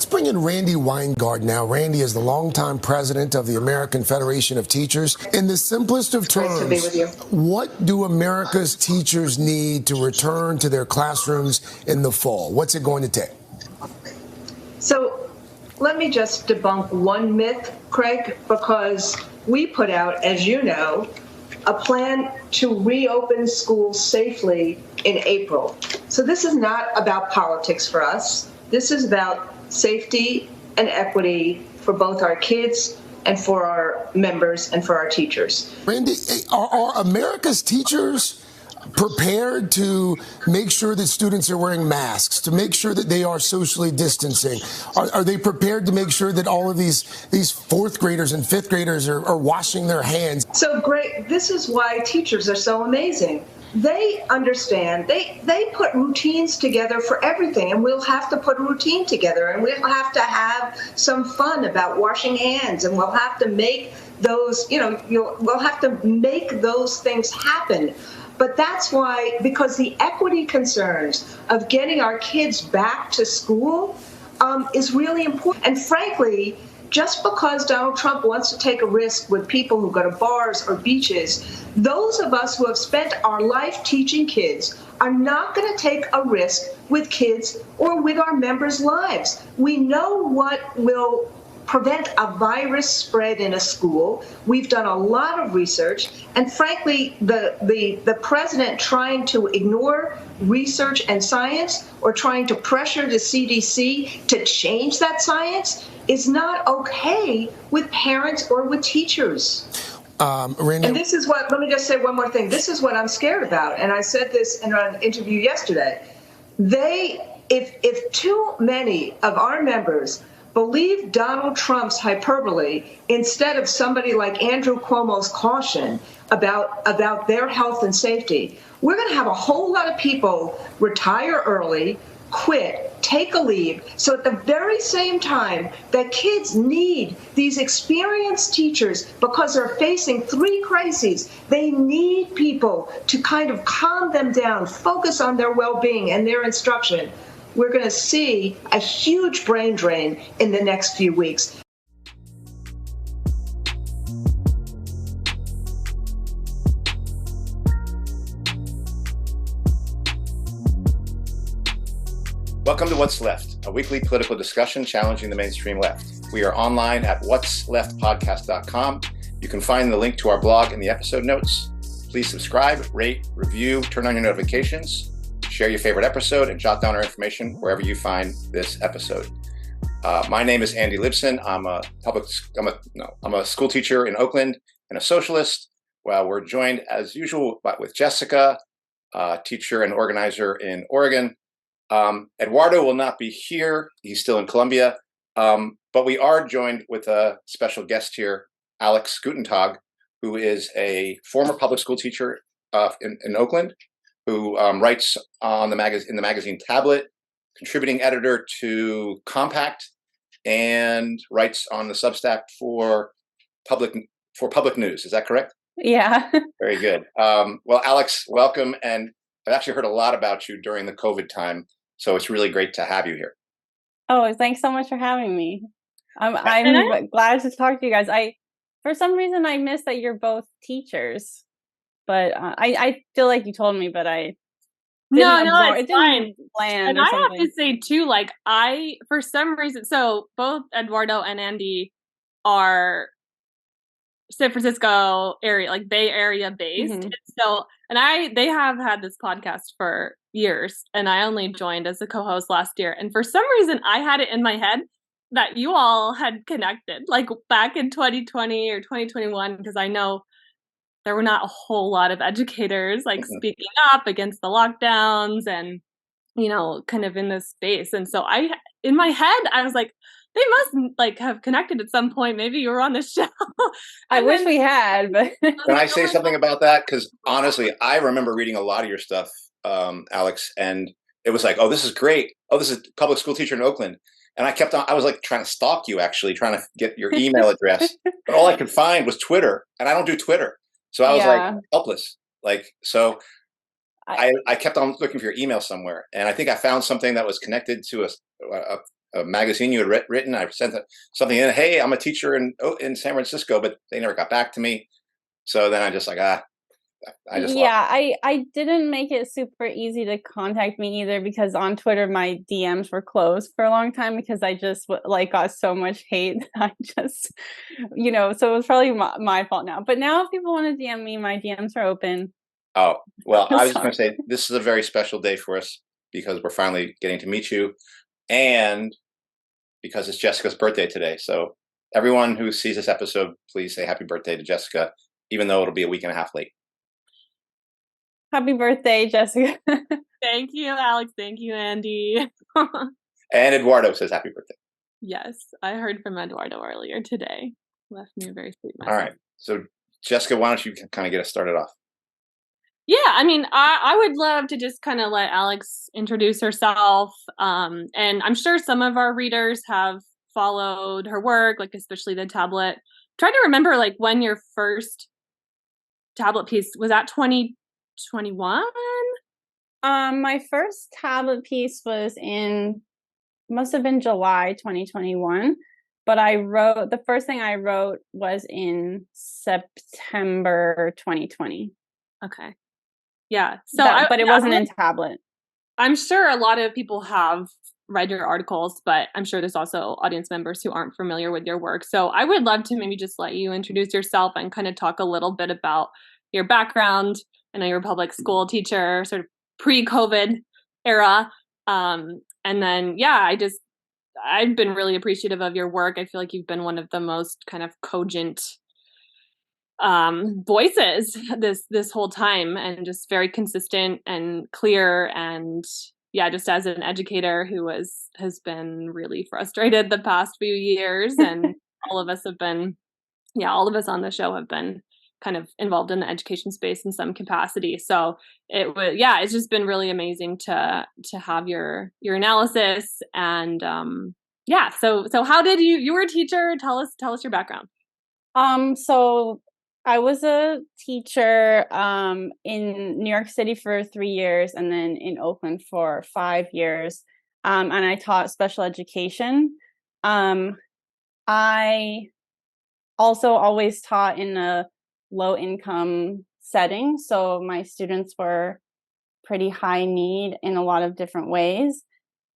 Let's bring in Randy Weingard now. Randy is the longtime president of the American Federation of Teachers. In the simplest of terms, great to be with you. What do America's teachers need to return to their classrooms in the fall? What's it going to take? So let me just debunk one myth, Craig, because we put out, as you know, a plan to reopen schools safely in April. So this is not about politics for us. This is about safety and equity for both our kids and for our members and for our teachers. Randy, are America's teachers prepared to make sure that students are wearing masks, to make sure that they are socially distancing? Are they prepared to make sure that all of these fourth graders and fifth graders are washing their hands? So great. This is why teachers are so amazing. They understand. They put routines together for everything, and we'll have to put a routine together, and we'll have to have some fun about washing hands, and we'll have to make those, we'll have to make those things happen. But that's why, because the equity concerns of getting our kids back to school is really important. And frankly, just because Donald Trump wants to take a risk with people who go to bars or beaches, those of us who have spent our life teaching kids are not going to take a risk with kids or with our members' lives. We know what will prevent a virus spread in a school. We've done a lot of research, and frankly, the president trying to ignore research and science or trying to pressure the CDC to change that science is not okay with parents or with teachers. Randy, and this is what, let me just say one more thing. This is what I'm scared about, and I said this in an interview yesterday. If too many of our members believe Donald Trump's hyperbole instead of somebody like Andrew Cuomo's caution about their health and safety, we're going to have a whole lot of people retire early, quit, take a leave. So at the very same time that kids need these experienced teachers because they're facing three crises, they need people to kind of calm them down, focus on their well-being and their instruction. We're going to see a huge brain drain in the next few weeks. Welcome to What's Left, a weekly political discussion challenging the mainstream left. We are online at what'sleftpodcast.com. You can find the link to our blog in the episode notes. Please subscribe, rate, review, turn on your notifications, share your favorite episode, and jot down our information wherever you find this episode. My name is Andy Libson. I'm a school teacher in Oakland and a socialist. Well, we're joined as usual with Jessica, teacher and organizer in Oregon. Eduardo will not be here. He's still in Colombia. But we are joined with a special guest here, Alex Gutentag, who is a former public school teacher in Oakland, who writes on the magazine Tablet, contributing editor to Compact, and writes on the Substack for public news. Is that correct? Yeah. Very good. Well, Alex, welcome. And I've actually heard a lot about you during the COVID time, so it's really great to have you here. Oh, thanks so much for having me. I'm glad to talk to you guys. For some reason, I missed that you're both teachers. But I feel like you told me, but I didn't absorb, it's fine. Land and I something. have to say too, for some reason, so both Eduardo and Andy are San Francisco area, like Bay Area based. Mm-hmm. And they have had this podcast for years, and I only joined as a co-host last year. And for some reason, I had it in my head that you all had connected, like back in 2020 or 2021, because I know there were not a whole lot of educators speaking up against the lockdowns and, kind of in this space. And so in my head, I was like, they must have connected at some point. Maybe you were on the show. I wish we had, but can I say something about that? Because honestly, I remember reading a lot of your stuff, Alex, and it was like, oh, this is great. Oh, this is a public school teacher in Oakland. And I was trying to stalk you, actually, trying to get your email address. But all I could find was Twitter, and I don't do Twitter. So I was helpless. I kept on looking for your email somewhere, and I think I found something that was connected to a magazine you had written. I sent something in. Hey, I'm a teacher in San Francisco, but they never got back to me. So then I just like I just yeah, I didn't make it super easy to contact me either, because on Twitter my DMs were closed for a long time because I just like got so much hate. I just, so it was probably my fault now. But now if people want to DM me, my DMs are open. Oh, well, I was just going to say this is a very special day for us because we're finally getting to meet you, and because it's Jessica's birthday today. So everyone who sees this episode, please say happy birthday to Jessica, even though it'll be a week and a half late. Happy birthday, Jessica. Thank you, Alex. Thank you, Andy. And Eduardo says happy birthday. Yes, I heard from Eduardo earlier today. Left me a very sweet message. All right. So Jessica, why don't you kind of get us started off? Yeah, I mean, I would love to just kind of let Alex introduce herself. And I'm sure some of our readers have followed her work, like especially the tablet. Trying to remember like when your first tablet piece was, that 2021? My first tablet piece was must have been July 2021, but the first thing I wrote was in September 2020. Okay. Yeah. So, but it wasn't in tablet. I'm sure a lot of people have read your articles, but I'm sure there's also audience members who aren't familiar with your work. So I would love to maybe just let you introduce yourself and kind of talk a little bit about your background. I know you're a public school teacher, sort of pre-COVID era. And then, yeah, I've been really appreciative of your work. I feel like you've been one of the most kind of cogent voices this whole time, and just very consistent and clear. And yeah, just as an educator who has been really frustrated the past few years, and all of us on the show have been kind of involved in the education space in some capacity. So it's just been really amazing to have your analysis. And so how did you were a teacher? Tell us your background. So I was a teacher in New York City for 3 years, and then in Oakland for 5 years. And I taught special education. I also always taught in a low income setting. So my students were pretty high need in a lot of different ways.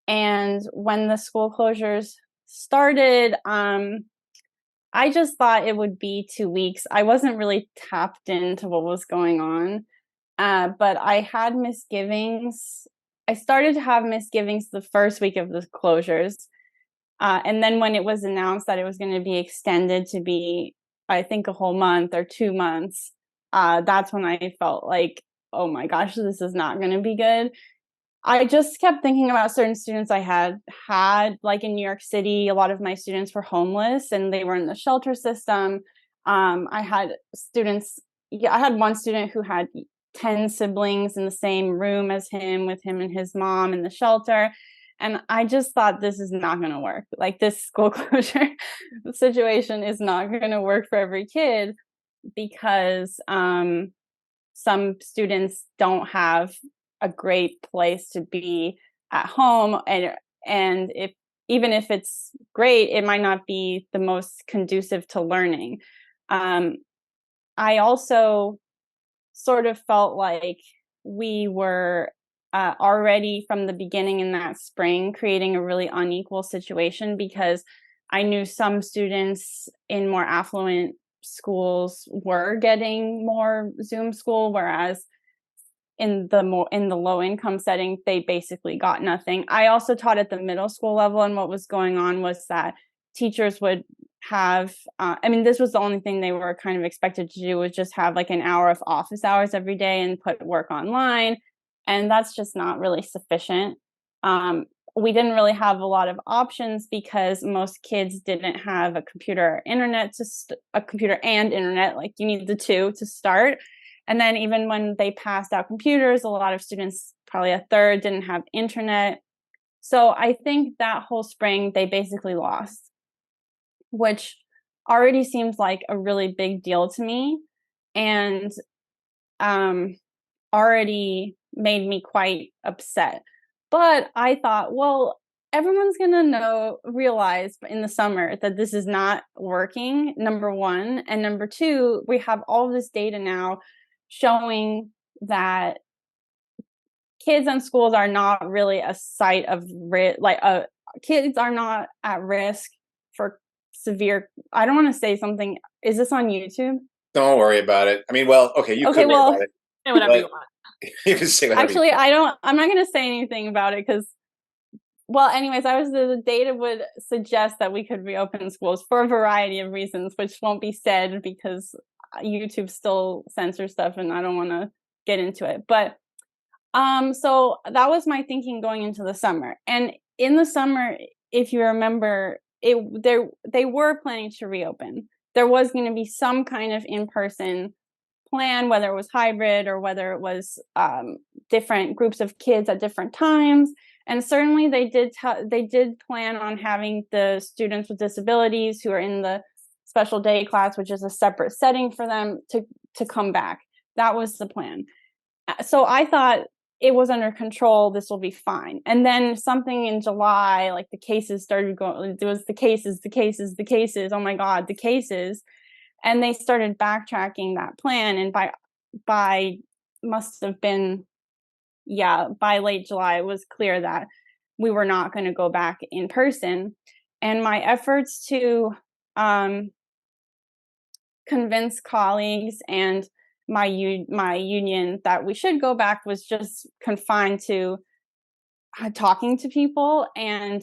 And when the school closures started, I just thought it would be 2 weeks. I wasn't really tapped into what was going on, but I had misgivings. I started to have misgivings the first week of the closures. And then when it was announced that it was going to be extended to be, I think, a whole month or 2 months, that's when I felt like, oh my gosh, this is not going to be good. I just kept thinking about certain students I had, like in New York City. A lot of my students were homeless and they were in the shelter system. I had one student who had 10 siblings in the same room as him, with him and his mom in the shelter. And I just thought, this is not going to work. Like, this school closure situation is not going to work for every kid, because some students don't have a great place to be at home, and even if it's great, it might not be the most conducive to learning. I also sort of felt like we were already from the beginning in that spring creating a really unequal situation, because I knew some students in more affluent schools were getting more Zoom school, whereas in the low income setting, they basically got nothing. I also taught at the middle school level, and what was going on was that teachers would have, this was the only thing they were kind of expected to do, was just have like an hour of office hours every day and put work online. And that's just not really sufficient. We didn't really have a lot of options because most kids didn't have a computer and internet. Like, you need the two to start. And then even when they passed out computers, a lot of students, probably a third, didn't have internet. So I think that whole spring, they basically lost, which already seems like a really big deal to me, and already made me quite upset. But I thought, well, everyone's going to realize in the summer that this is not working, number one. And number two, we have all this data now showing that kids in schools are not really a site of risk. Like kids are not at risk for severe. I don't want to say something. Is this on YouTube? Don't worry about it. I mean, well, okay, you could worry about it. Say whatever you want. You can say whatever. Actually, I'm not going to say anything about it because, well, anyways, the data would suggest that we could reopen schools for a variety of reasons, which won't be said because YouTube still censors stuff, and I don't want to get into it. But so that was my thinking going into the summer. And in the summer, if you remember, they were planning to reopen. There was going to be some kind of in-person plan, whether it was hybrid or whether it was different groups of kids at different times. And certainly they did plan on having the students with disabilities who are in the special day class, which is a separate setting for them, to come back. That was the plan. So I thought it was under control. This will be fine. And then something in July, like the cases started going, there was the cases. Oh my God, the cases. And they started backtracking that plan. And by must have been, by late July, it was clear that we were not going to go back in person. And my efforts to convince colleagues and my union that we should go back was just confined to talking to people and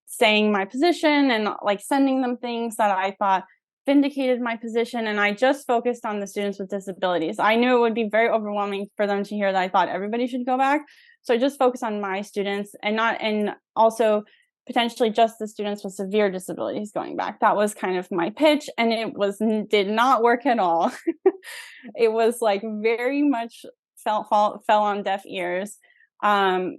saying my position and like sending them things that I thought vindicated my position. And I just focused on the students with disabilities. I knew it would be very overwhelming for them to hear that I thought everybody should go back. So I just focused on my students and also potentially just the students with severe disabilities going back. That was kind of my pitch, and did not work at all. It was like very much fell on deaf ears. And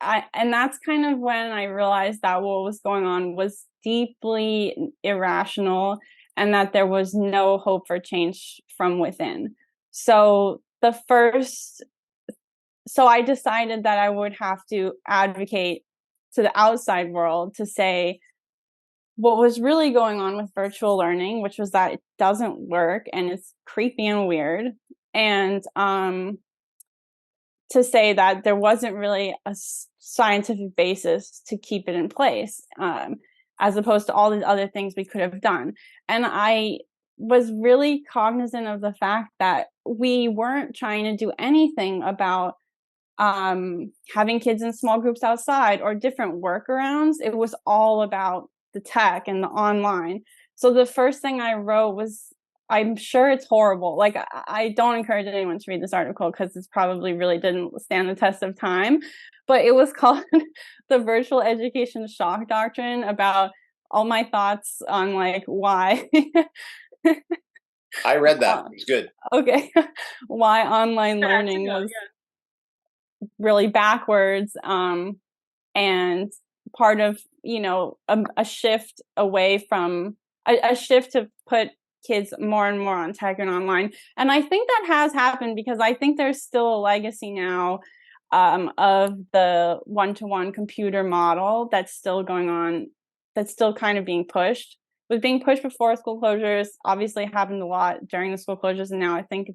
that's kind of when I realized that what was going on was deeply irrational and that there was no hope for change from within. So I decided that I would have to advocate to the outside world to say what was really going on with virtual learning, which was that it doesn't work and it's creepy and weird. And to say that there wasn't really a scientific basis to keep it in place, as opposed to all these other things we could have done. And I was really cognizant of the fact that we weren't trying to do anything about having kids in small groups outside or different workarounds. It was all about the tech and the online. So the first thing I wrote was, I'm sure it's horrible. Like, I don't encourage anyone to read this article because it's probably really didn't stand the test of time, but it was called The Virtual Education Shock Doctrine, about all my thoughts on like why. I read that. It was good. Okay. Why online learning was really backwards, and part of, a shift away from a shift to put kids more and more on tech and online. And I think that has happened because I think there's still a legacy now of the one-to-one computer model that's still going on, that's still kind of being pushed. It was being pushed before school closures, obviously happened a lot during the school closures, and now I think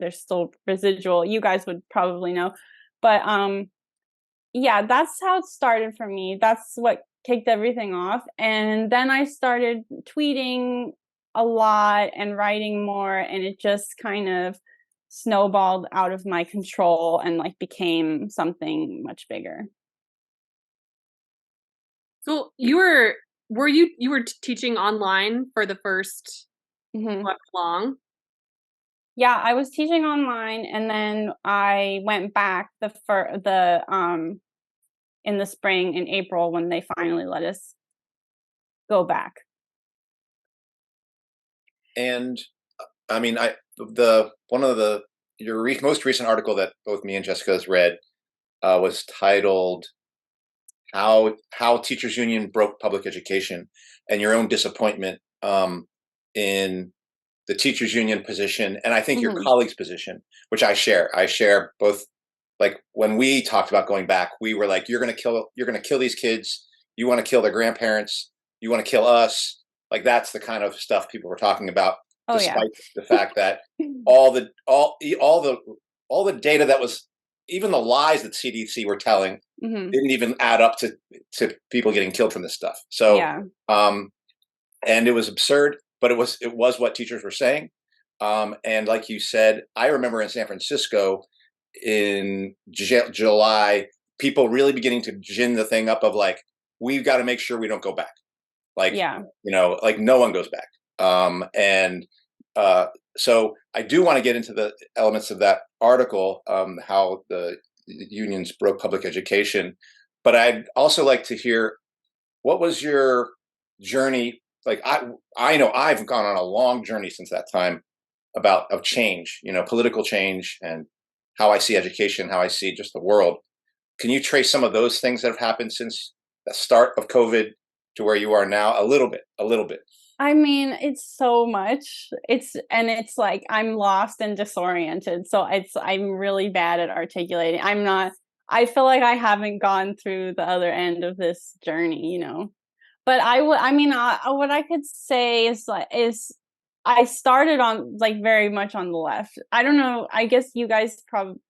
there's still residual. You guys would probably know. But that's how it started for me. That's what kicked everything off. And then I started tweeting a lot and writing more, and it just kind of snowballed out of my control and like became something much bigger. So you were teaching online for the first what long? Yeah, I was teaching online, and then I went back in the spring, in April, when they finally let us go back. And I mean, your most recent article that both me and Jessica has read was titled "How Teachers Union Broke Public Education," and your own disappointment in the teachers union position, and I think your colleagues' position, which I share. I share both like when we talked about going back, we were like, you're going to kill these kids. You want to kill their grandparents. You want to kill us. Like that's the kind of stuff people were talking about, despite the fact that all the data that was, even the lies that CDC were telling didn't even add up to people getting killed from this stuff. So, and it was absurd, but it was what teachers were saying. And like you said, I remember in San Francisco in July, people really beginning to gin the thing up of like, we've got to make sure we don't go back. Like, like no one goes back. So I do want to get into the elements of that article, how the unions broke public education, but I'd also like to hear, what was your journey? Like, I know I've gone on a long journey since that time of change, political change, and how I see education, how I see just the world. Can you trace some of those things that have happened since the start of COVID to where you are now? A little bit. I mean, it's so much. It's like I'm lost and disoriented. So I'm really bad at articulating. I feel like I haven't gone through the other end of this journey, But what I could say is I started on like very much on the left. I don't know. I guess you guys probably.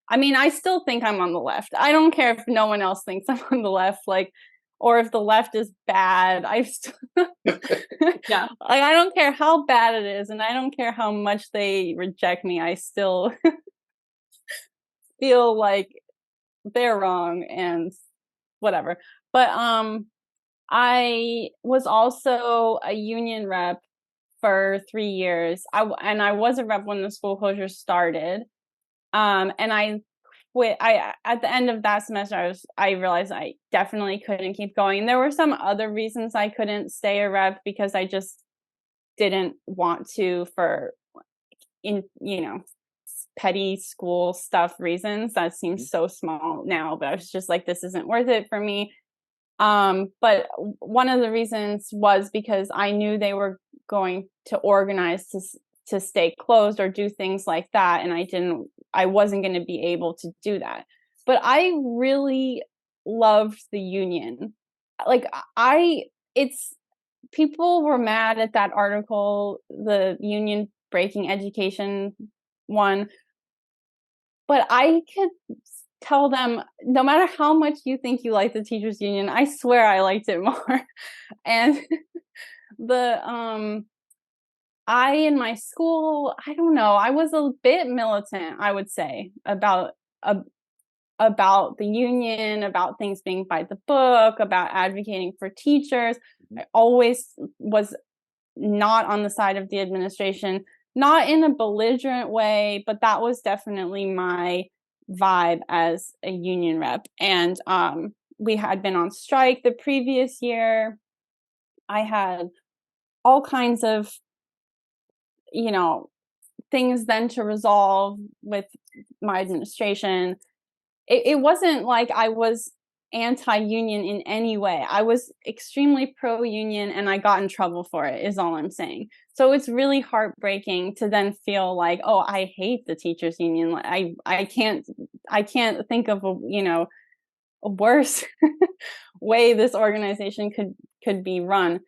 I mean, I still think I'm on the left. I don't care if no one else thinks I'm on the left, or if the left is bad. I don't care how bad it is, and I don't care how much they reject me. I still feel like they're wrong and whatever. But I was also a union rep for 3 years. I was a rep when the school closure started. And I quit. At the end of that semester, I realized I definitely couldn't keep going. And there were some other reasons I couldn't stay a rep, because I just didn't want to, petty school stuff reasons. That seems so small now, but I was just like, this isn't worth it for me. But one of the reasons was because I knew they were going to organize to stay closed or do things like that, and I wasn't going to be able to do that. But I really loved the union. Like people were mad at that article, the union breaking education one, but I could tell them, no matter how much you think you like the teachers union, I swear I liked it more. And in my school, I don't know, I was a bit militant, I would say, about the union, about things being by the book, about advocating for teachers. I always was not on the side of the administration, not in a belligerent way, but that was definitely my vibe as a union rep. And we had been on strike the previous year. I had all kinds of things then to resolve with my administration. It wasn't like I was anti-union in any way. I was extremely pro-union, and I got in trouble for it, is all I'm saying. So it's really heartbreaking to then feel like, oh, I hate the teachers union. Like I can't think of a worse way this organization could be run.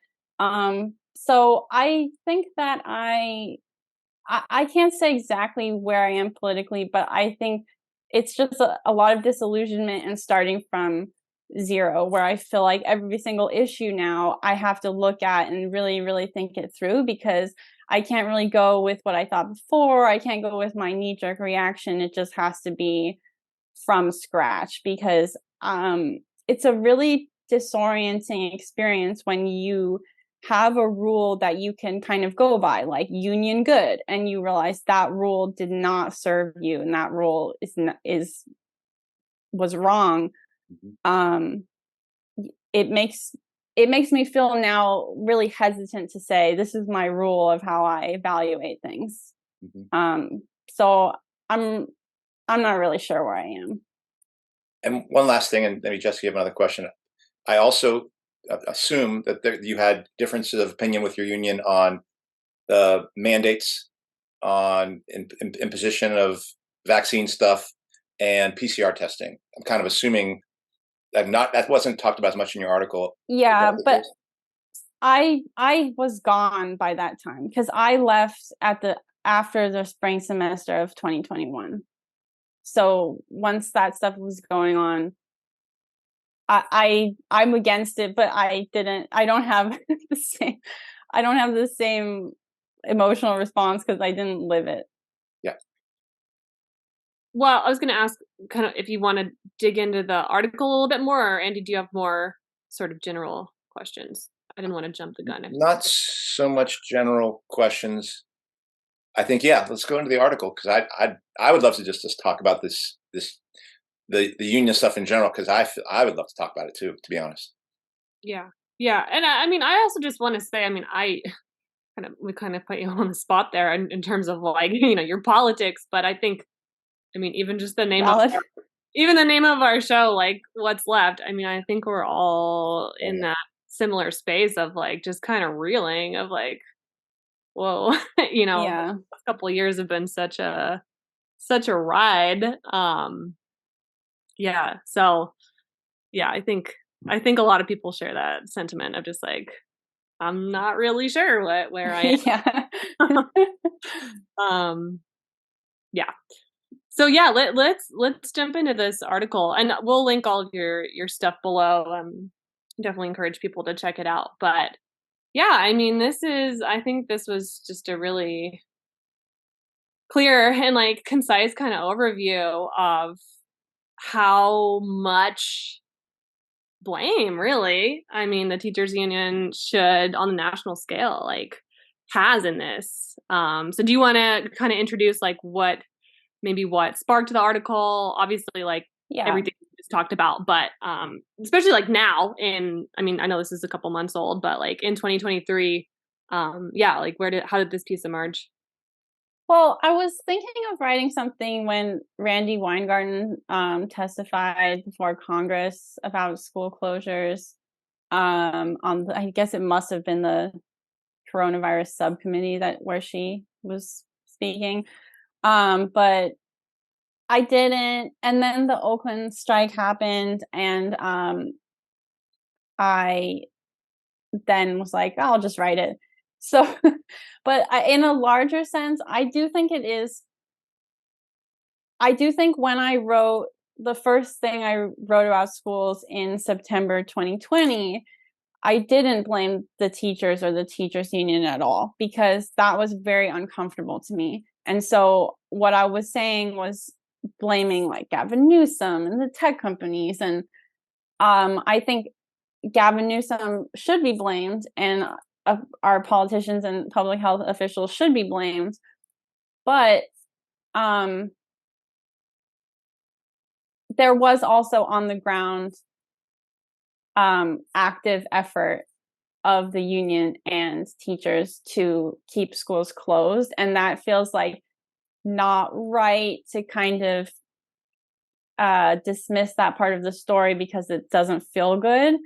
So I think that I can't say exactly where I am politically, but I think it's just a lot of disillusionment and starting from zero, where I feel like every single issue now I have to look at and really, really think it through, because I can't really go with what I thought before. I can't go with my knee-jerk reaction. It just has to be from scratch, because it's a really disorienting experience when you have a rule that you can kind of go by, like union good, and you realize that rule did not serve you, and that rule was wrong. It makes me feel now really hesitant to say this is my rule of how I evaluate things. So I'm not really sure where I am. And one last thing, and maybe Jessica, you have another question. I also assume that you had differences of opinion with your union on the mandates, on imposition of vaccine stuff, and PCR testing. I'm kind of assuming that wasn't talked about as much in your article. Yeah, but I was gone by that time because I left after the spring semester of 2021. So once that stuff was going on, I'm against it, but I don't have the same emotional response because I didn't live it. Yeah. Well, I was going to ask kind of if you want to dig into the article a little bit more, or Andy, do you have more sort of general questions? I didn't want to jump the gun. Not so much general questions. I think, yeah, let's go into the article because I would love to just talk about the union stuff in general because I would love to talk about it too, to be honest. Yeah, yeah, and I mean, I also just want to say, I mean, we kind of put you on the spot there in terms of like your politics, but I think, I mean, even just the name of our show, like What's Left. I mean, I think we're all in that similar space of like just kind of reeling of like, whoa, Yeah. the last couple of years have been such a ride. Yeah. So yeah, I think a lot of people share that sentiment of just like, I'm not really sure where I am. Yeah. Yeah. So yeah, let's jump into this article, and we'll link all of your stuff below. Definitely encourage people to check it out. But yeah, I mean, I think this was just a really clear and like concise kind of overview of how much blame, really, I mean, the teachers union should on the national scale like has in this. So do you want to kind of introduce like what sparked the article? Obviously, like everything we just talked about, but especially like now I mean, I know this is a couple months old, but like in 2023, yeah, like how did this piece emerge? Well, I was thinking of writing something when Randy Weingarten testified before Congress about school closures. I guess it must have been the coronavirus subcommittee where she was speaking. But I didn't. And then the Oakland strike happened, and I then was like, I'll just write it. So, but in a larger sense, I do think when I wrote the first thing I wrote about schools in September 2020, I didn't blame the teachers or the teachers union at all because that was very uncomfortable to me. And so what I was saying was blaming like Gavin Newsom and the tech companies. And I think Gavin Newsom should be blamed, and our politicians and public health officials should be blamed. But there was also on the ground active effort of the union and teachers to keep schools closed. And that feels like not right to kind of dismiss that part of the story because it doesn't feel good.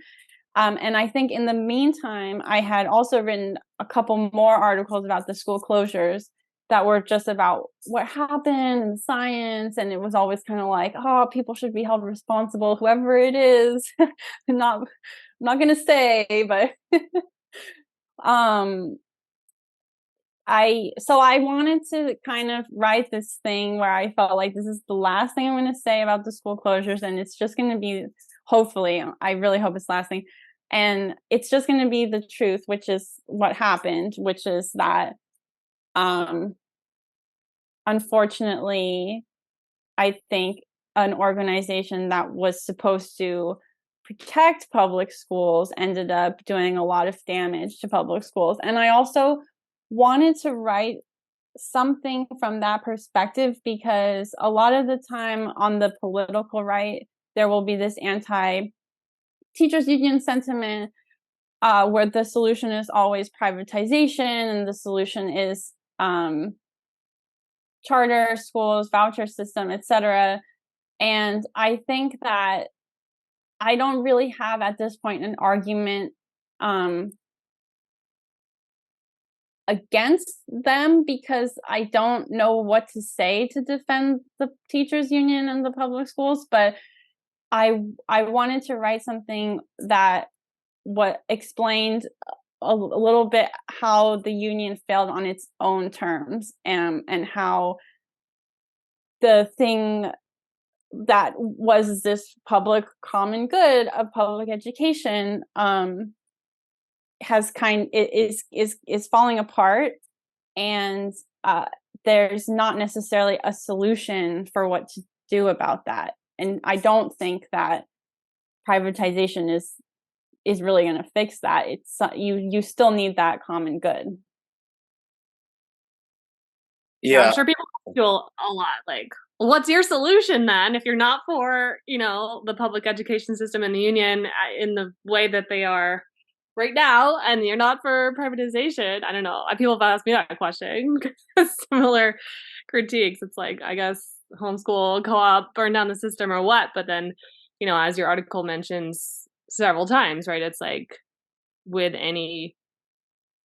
And I think in the meantime, I had also written a couple more articles about the school closures that were just about what happened in science. And it was always kind of like, oh, people should be held responsible, whoever it is. I'm not going to say, but I wanted to kind of write this thing where I felt like this is the last thing I'm going to say about the school closures, and it's just going to be, hopefully, I really hope it's the last thing, and it's just going to be the truth, which is what happened, which is that unfortunately, I think an organization that was supposed to protect public schools ended up doing a lot of damage to public schools. And I also wanted to write something from that perspective because a lot of the time on the political right, there will be this anti-teachers union sentiment where the solution is always privatization and the solution is charter schools, voucher system, etc. And I think that I don't really have at this point an argument against them because I don't know what to say to defend the teachers union in the public schools, but I wanted to write something that explained a little bit how the union failed on its own terms, and how the thing that was this public common good of public education is falling apart, and there's not necessarily a solution for what to do about that. And I don't think that privatization is really going to fix that. It's you still need that common good. Yeah, I'm sure people feel a lot like, what's your solution then if you're not for, the public education system and the union in the way that they are right now, and you're not for privatization? I don't know. People have asked me that question. Similar critiques. It's like, I guess homeschool, co-op, burn down the system or what? But then, as your article mentions several times, right? It's like with any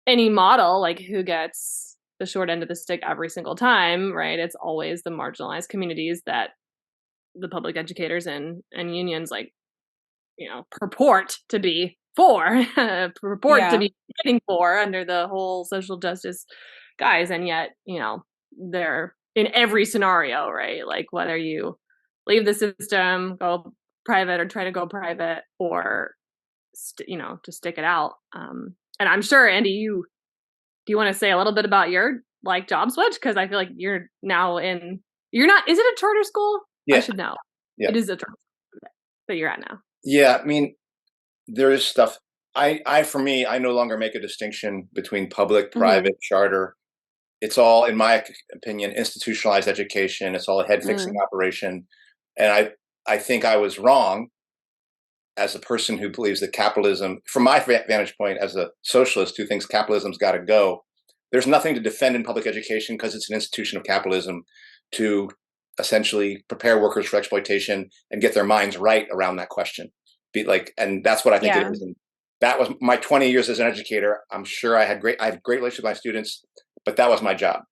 model, like who gets the short end of the stick every single time, right? It's always the marginalized communities that the public educators and unions purport to be for, to be fighting for under the whole social justice guise. And yet, they're in every scenario, right? Like whether you leave the system, go private or try to go private, or, to stick it out. And I'm sure, Andy, do you want to say a little bit about your job switch? Because I feel like you're now is it a charter school? Yeah. I should know. Yeah. It is a charter school that you're at now. Yeah. I mean, there is stuff. For me, I no longer make a distinction between public, private, charter. It's all, in my opinion, institutionalized education. It's all a head-fixing operation. And I think I was wrong as a person who believes that capitalism, from my vantage point as a socialist who thinks capitalism's got to go, there's nothing to defend in public education because it's an institution of capitalism to essentially prepare workers for exploitation and get their minds right around that question. And that's what I think it is. And that was my 20 years as an educator. I'm sure I have great relationships with my students, but that was my job,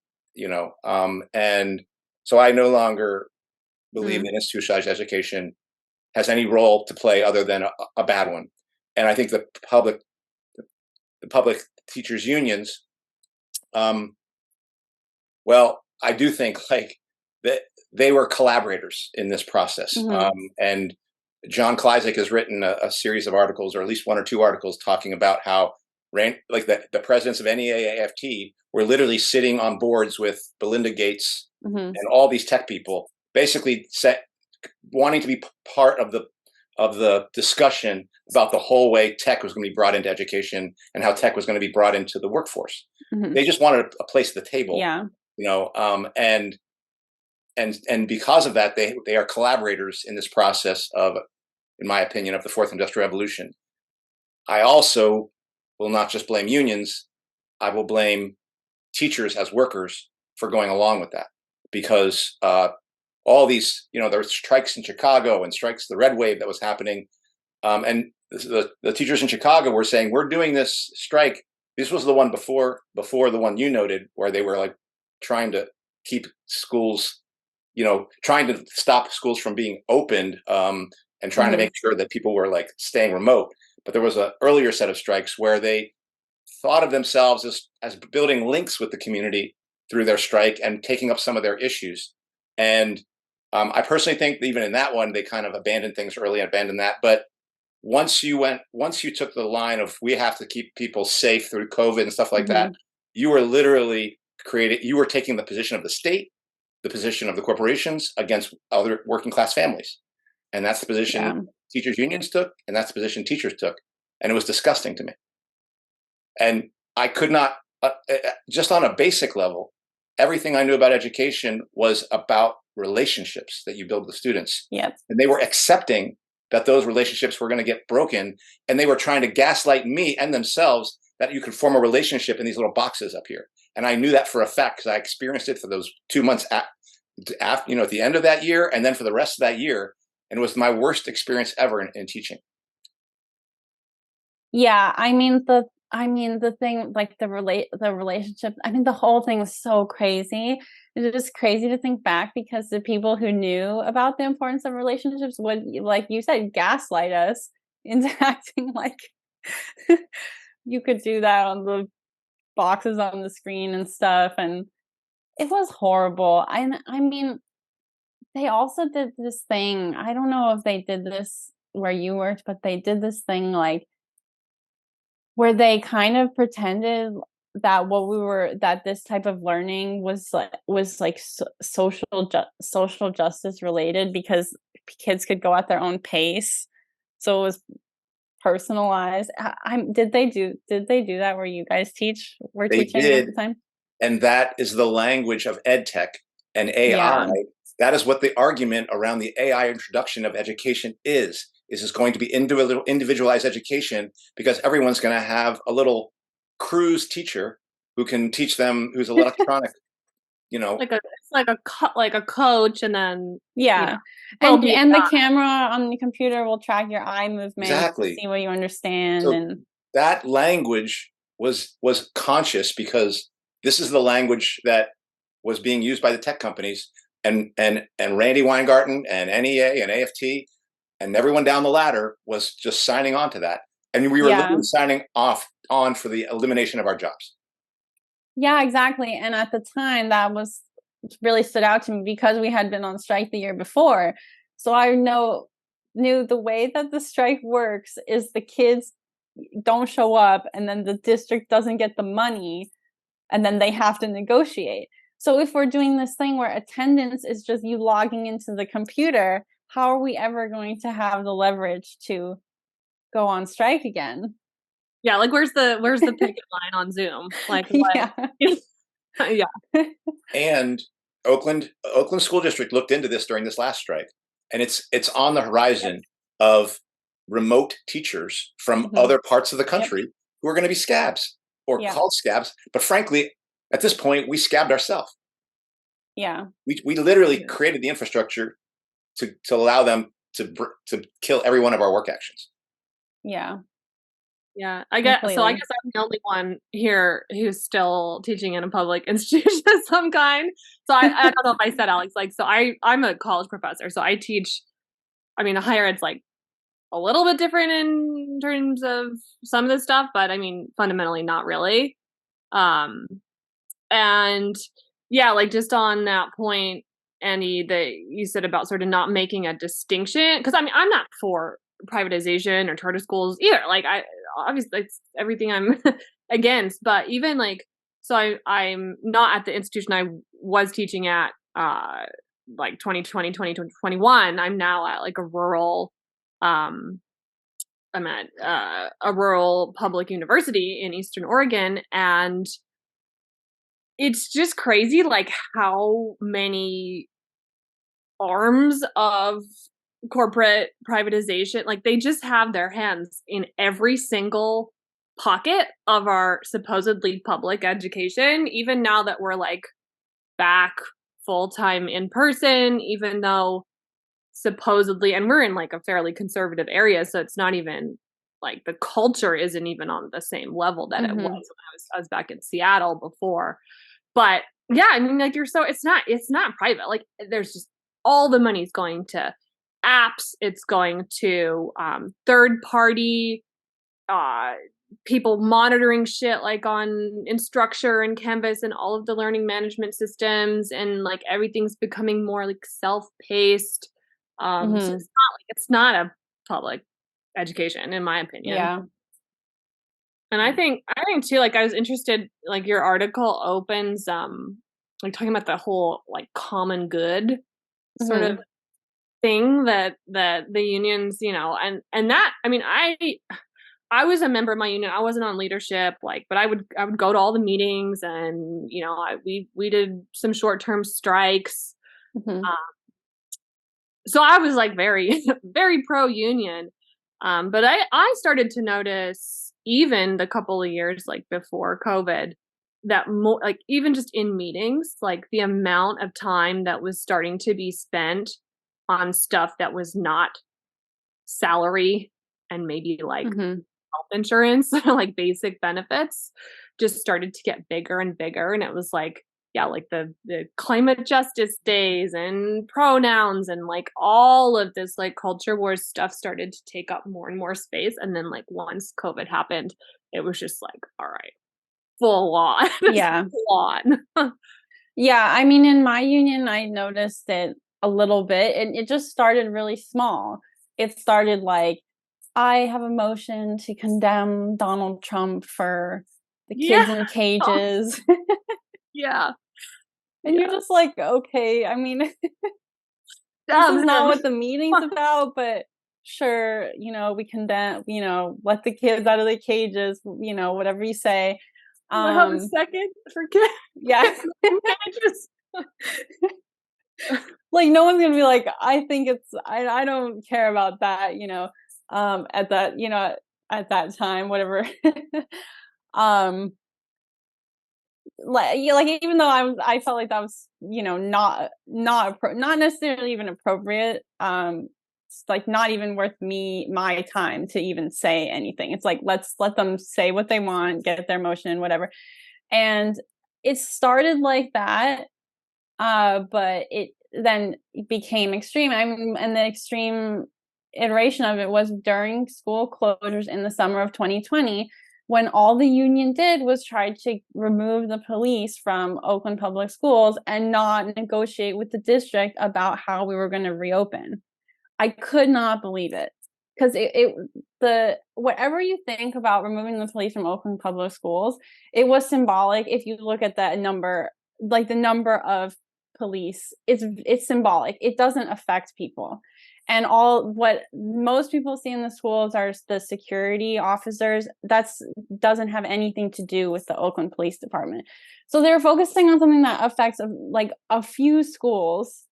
and so I no longer believe that institutionalized education has any role to play other than a bad one. And I think the public teachers unions, well, I do think that they were collaborators in this process. And John Kleisik has written a series of articles, or at least one or two articles, talking about how the presidents of NEAFT were literally sitting on boards with Belinda Gates and all these tech people, basically wanting to be part of the discussion about the whole way tech was going to be brought into education and how tech was going to be brought into the workforce. They just wanted a place at the table, and because of that, they are collaborators in this process of, in my opinion, of the fourth industrial revolution. I also will not just blame unions. I will blame teachers as workers for going along with that, because all these, there were strikes in Chicago and strikes, the red wave that was happening. And the teachers in Chicago were saying, we're doing this strike. This was the one before the one you noted, where they were trying to keep schools, trying to stop schools from being opened, and trying to make sure that people were staying remote. But there was an earlier set of strikes where they thought of themselves as building links with the community through their strike and taking up some of their issues. And I personally think that even in that one, they kind of abandoned things early and abandoned that. But once you took the line of, we have to keep people safe through COVID and stuff like that, you were literally you were taking the position of the state, the position of the corporations against other working class families. And that's the position teachers unions took, and that's the position teachers took. And it was disgusting to me. And I could not, just on a basic level, everything I knew about education was about relationships that you build with students. Yep. And they were accepting that those relationships were going to get broken. And they were trying to gaslight me and themselves that you could form a relationship in these little boxes up here. And I knew that for a fact because I experienced it for those 2 months after, at the end of that year, and then for the rest of that year. And it was my worst experience ever in teaching. Yeah, I mean, I mean, the thing, like the relationship, I mean, the whole thing was so crazy. It's just crazy to think back, because the people who knew about the importance of relationships would, like you said, gaslight us into acting like you could do that on the boxes on the screen and stuff. And it was horrible. I mean, they also did this thing. I don't know if they did this where you worked, but they did this thing like where they kind of pretended that that this type of learning was like social justice related, because kids could go at their own pace, so it was personalized. Did they do that where you guys were They teaching at did, the time? and that is the language of ed tech and AI. Yeah. That is what the argument around the AI introduction of education is it's going to be individualized education, because everyone's going to have a little cruise teacher who can teach them, who's electronic, like a coach, and then Yeah. And the camera on the computer will track your eye movements exactly to see what you understand. So and that language was conscious, because this is the language that was being used by the tech companies, and Randy Weingarten and NEA and AFT and everyone down the ladder was just signing on to that, and we were literally signing on for the elimination of our jobs. Yeah, exactly. And at the time, that was really stood out to me, because we had been on strike the year before. So I knew the way that the strike works is the kids don't show up, and then the district doesn't get the money, and then they have to negotiate. So if we're doing this thing where attendance is just you logging into the computer, how are we ever going to have the leverage to go on strike again? Yeah, like where's the picket line on Zoom? Like what? Yeah. And Oakland School District looked into this during this last strike, and it's on the horizon of remote teachers from other parts of the country who are going to be scabs, or called scabs. But frankly, at this point, we scabbed ourselves. Yeah. We literally created the infrastructure to allow them to kill every one of our work actions. Yeah. Yeah, I guess I'm the only one here who's still teaching in a public institution of some kind. So I don't know if I said, Alex, like, so I'm a college professor, so I teach. I mean, higher ed's like a little bit different in terms of some of the stuff, but I mean, fundamentally not really. And yeah, like just on that point, Andy, that you said about sort of not making a distinction, because I mean, I'm not for privatization or charter schools either. Like obviously it's everything I'm against, but even like, so I'm not at the institution I was teaching at, like 2020, 2021. I'm now at like a rural, I'm at a rural public university in Eastern Oregon, and it's just crazy, like how many arms of corporate privatization, like they just have their hands in every single pocket of our supposedly public education, even now that we're like back full-time in person, even though supposedly, and we're in like a fairly conservative area, so it's not even like the culture isn't even on the same level that it was when I was back in Seattle before. But yeah, I mean, like it's not private. Like there's just all the money's going to apps. It's going to third party people monitoring shit like on Instructure and Canvas and all of the learning management systems, and like everything's becoming more like self-paced. So it's not a public education, in my opinion. Yeah. And I think too, like I was interested, like your article opens like talking about the whole like common good sort of thing that the unions, and that, I mean, I was a member of my union. I wasn't on leadership, like, but I would go to all the meetings, and we did some short-term strikes. So I was like very very pro union, but I started to notice, even the couple of years like before COVID, that more like even just in meetings, like the amount of time that was starting to be spent on stuff that was not salary and maybe like health insurance, like basic benefits, just started to get bigger and bigger. And it was like, yeah, like the climate justice days and pronouns and like all of this like culture wars stuff started to take up more and more space. And then like once COVID happened, it was just like, all right, full on. Yeah. Full on. Yeah, I mean, in my union, I noticed it a little bit, and it just started really small. It started like, I have a motion to condemn Donald Trump for the kids in cages. Yeah. And you're just like, okay, I mean, this is not what the meeting's about, but sure, we condemn, let the kids out of the cages, whatever you say. I have a second for kids. Yeah. Like, no one's gonna be like, I think I don't care about that, at that, at that time, whatever. Like even though I felt like that was, not necessarily even appropriate, it's like not even worth my time to even say anything. It's like, let's let them say what they want, get their motion, whatever. And it started like that, but it then became extreme. I mean, and the extreme iteration of it was during school closures in the summer of 2020, when all the union did was try to remove the police from Oakland public schools and not negotiate with the district about how we were going to reopen. I could not believe it, because whatever you think about removing the police from Oakland public schools, it was symbolic. If you look at that number, like the number of police, it's symbolic. It doesn't affect people. And what most people see in the schools are the security officers. That doesn't have anything to do with the Oakland Police Department. So they're focusing on something that affects like a few schools,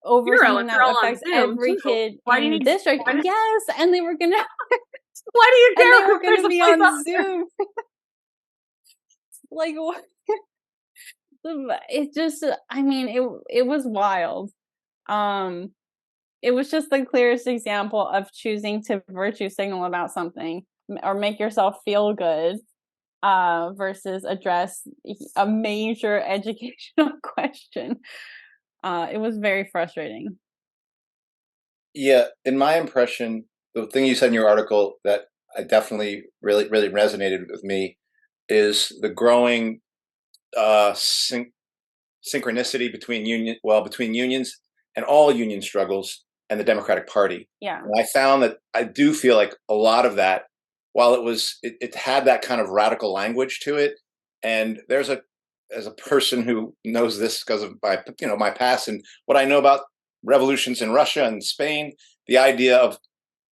over something that affects every kid in the district. Yes, and they were gonna. Why do you care? And they were gonna be on Zoom. Like, what? It just, I mean, it was wild. It was just the clearest example of choosing to virtue signal about something or make yourself feel good, versus address a major educational question. It was very frustrating. Yeah, in my impression, the thing you said in your article that I definitely really resonated with me is the growing synchronicity between unions and all union struggles and the Democratic Party. Yeah. And I found that I do feel like a lot of that, while it had that kind of radical language to it, and as a person who knows this because of my past and what I know about revolutions in Russia and Spain, the idea of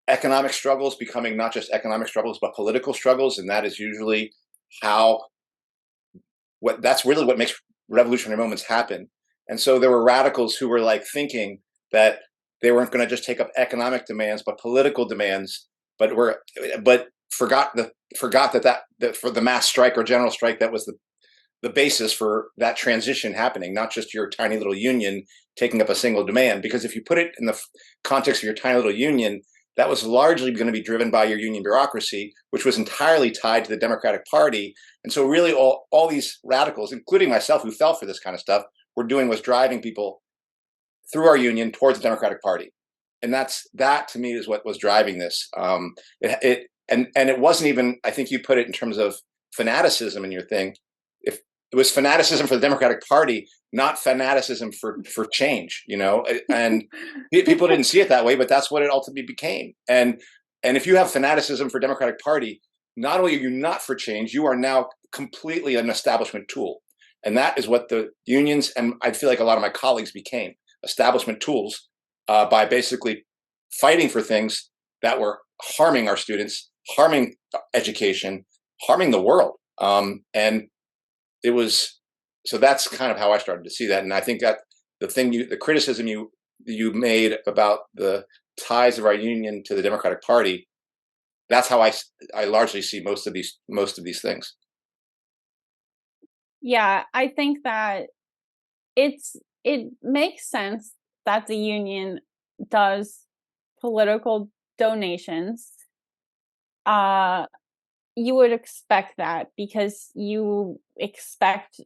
economic struggles becoming not just economic struggles but political struggles, and that is usually that's really what makes revolutionary moments happen. And so there were radicals who were like thinking that they weren't going to just take up economic demands but political demands, but forgot that for the mass strike or general strike, that was the basis for that transition happening, not just your tiny little union taking up a single demand. Because if you put it in the context of your tiny little union, that was largely going to be driven by your union bureaucracy, which was entirely tied to the Democratic Party. And so really all these radicals, including myself, who fell for this kind of stuff, were doing was driving people through our union towards the Democratic Party. And that to me is what was driving this. It wasn't even, I think you put it in terms of fanaticism in your thing. If it was fanaticism for the Democratic Party, not fanaticism for change, and people didn't see it that way, but that's what it ultimately became. And if you have fanaticism for Democratic Party, not only are you not for change, you are now completely an establishment tool. And that is what the unions, and I feel like a lot of my colleagues, became establishment tools, by basically fighting for things that were harming our students, harming education, harming the world. And it was, so that's kind of how I started to see that. And I think that the criticism you made about the ties of our union to the Democratic Party, that's how I largely see most of these things. Yeah, I think that it makes sense that the union does political donations, you would expect that because you expect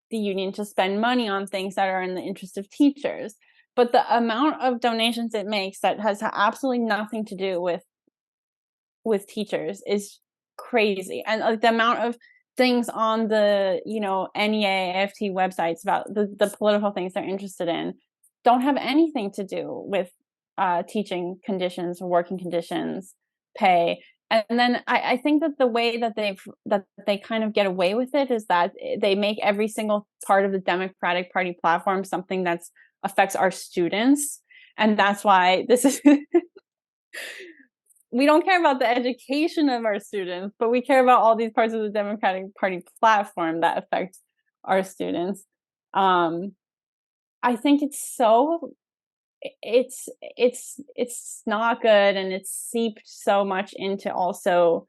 the union to spend money on things that are in the interest of teachers. But the amount of donations it makes that has absolutely nothing to do with teachers is crazy. And the amount of things on the, NEA, AFT websites about the political things they're interested in don't have anything to do with teaching conditions, working conditions, pay. And then I think that the way that they kind of get away with it is that they make every single part of the Democratic Party platform something that affects our students. And that's why this is we don't care about the education of our students, but we care about all these parts of the Democratic Party platform that affect our students. I think it's not good, and it's seeped so much into also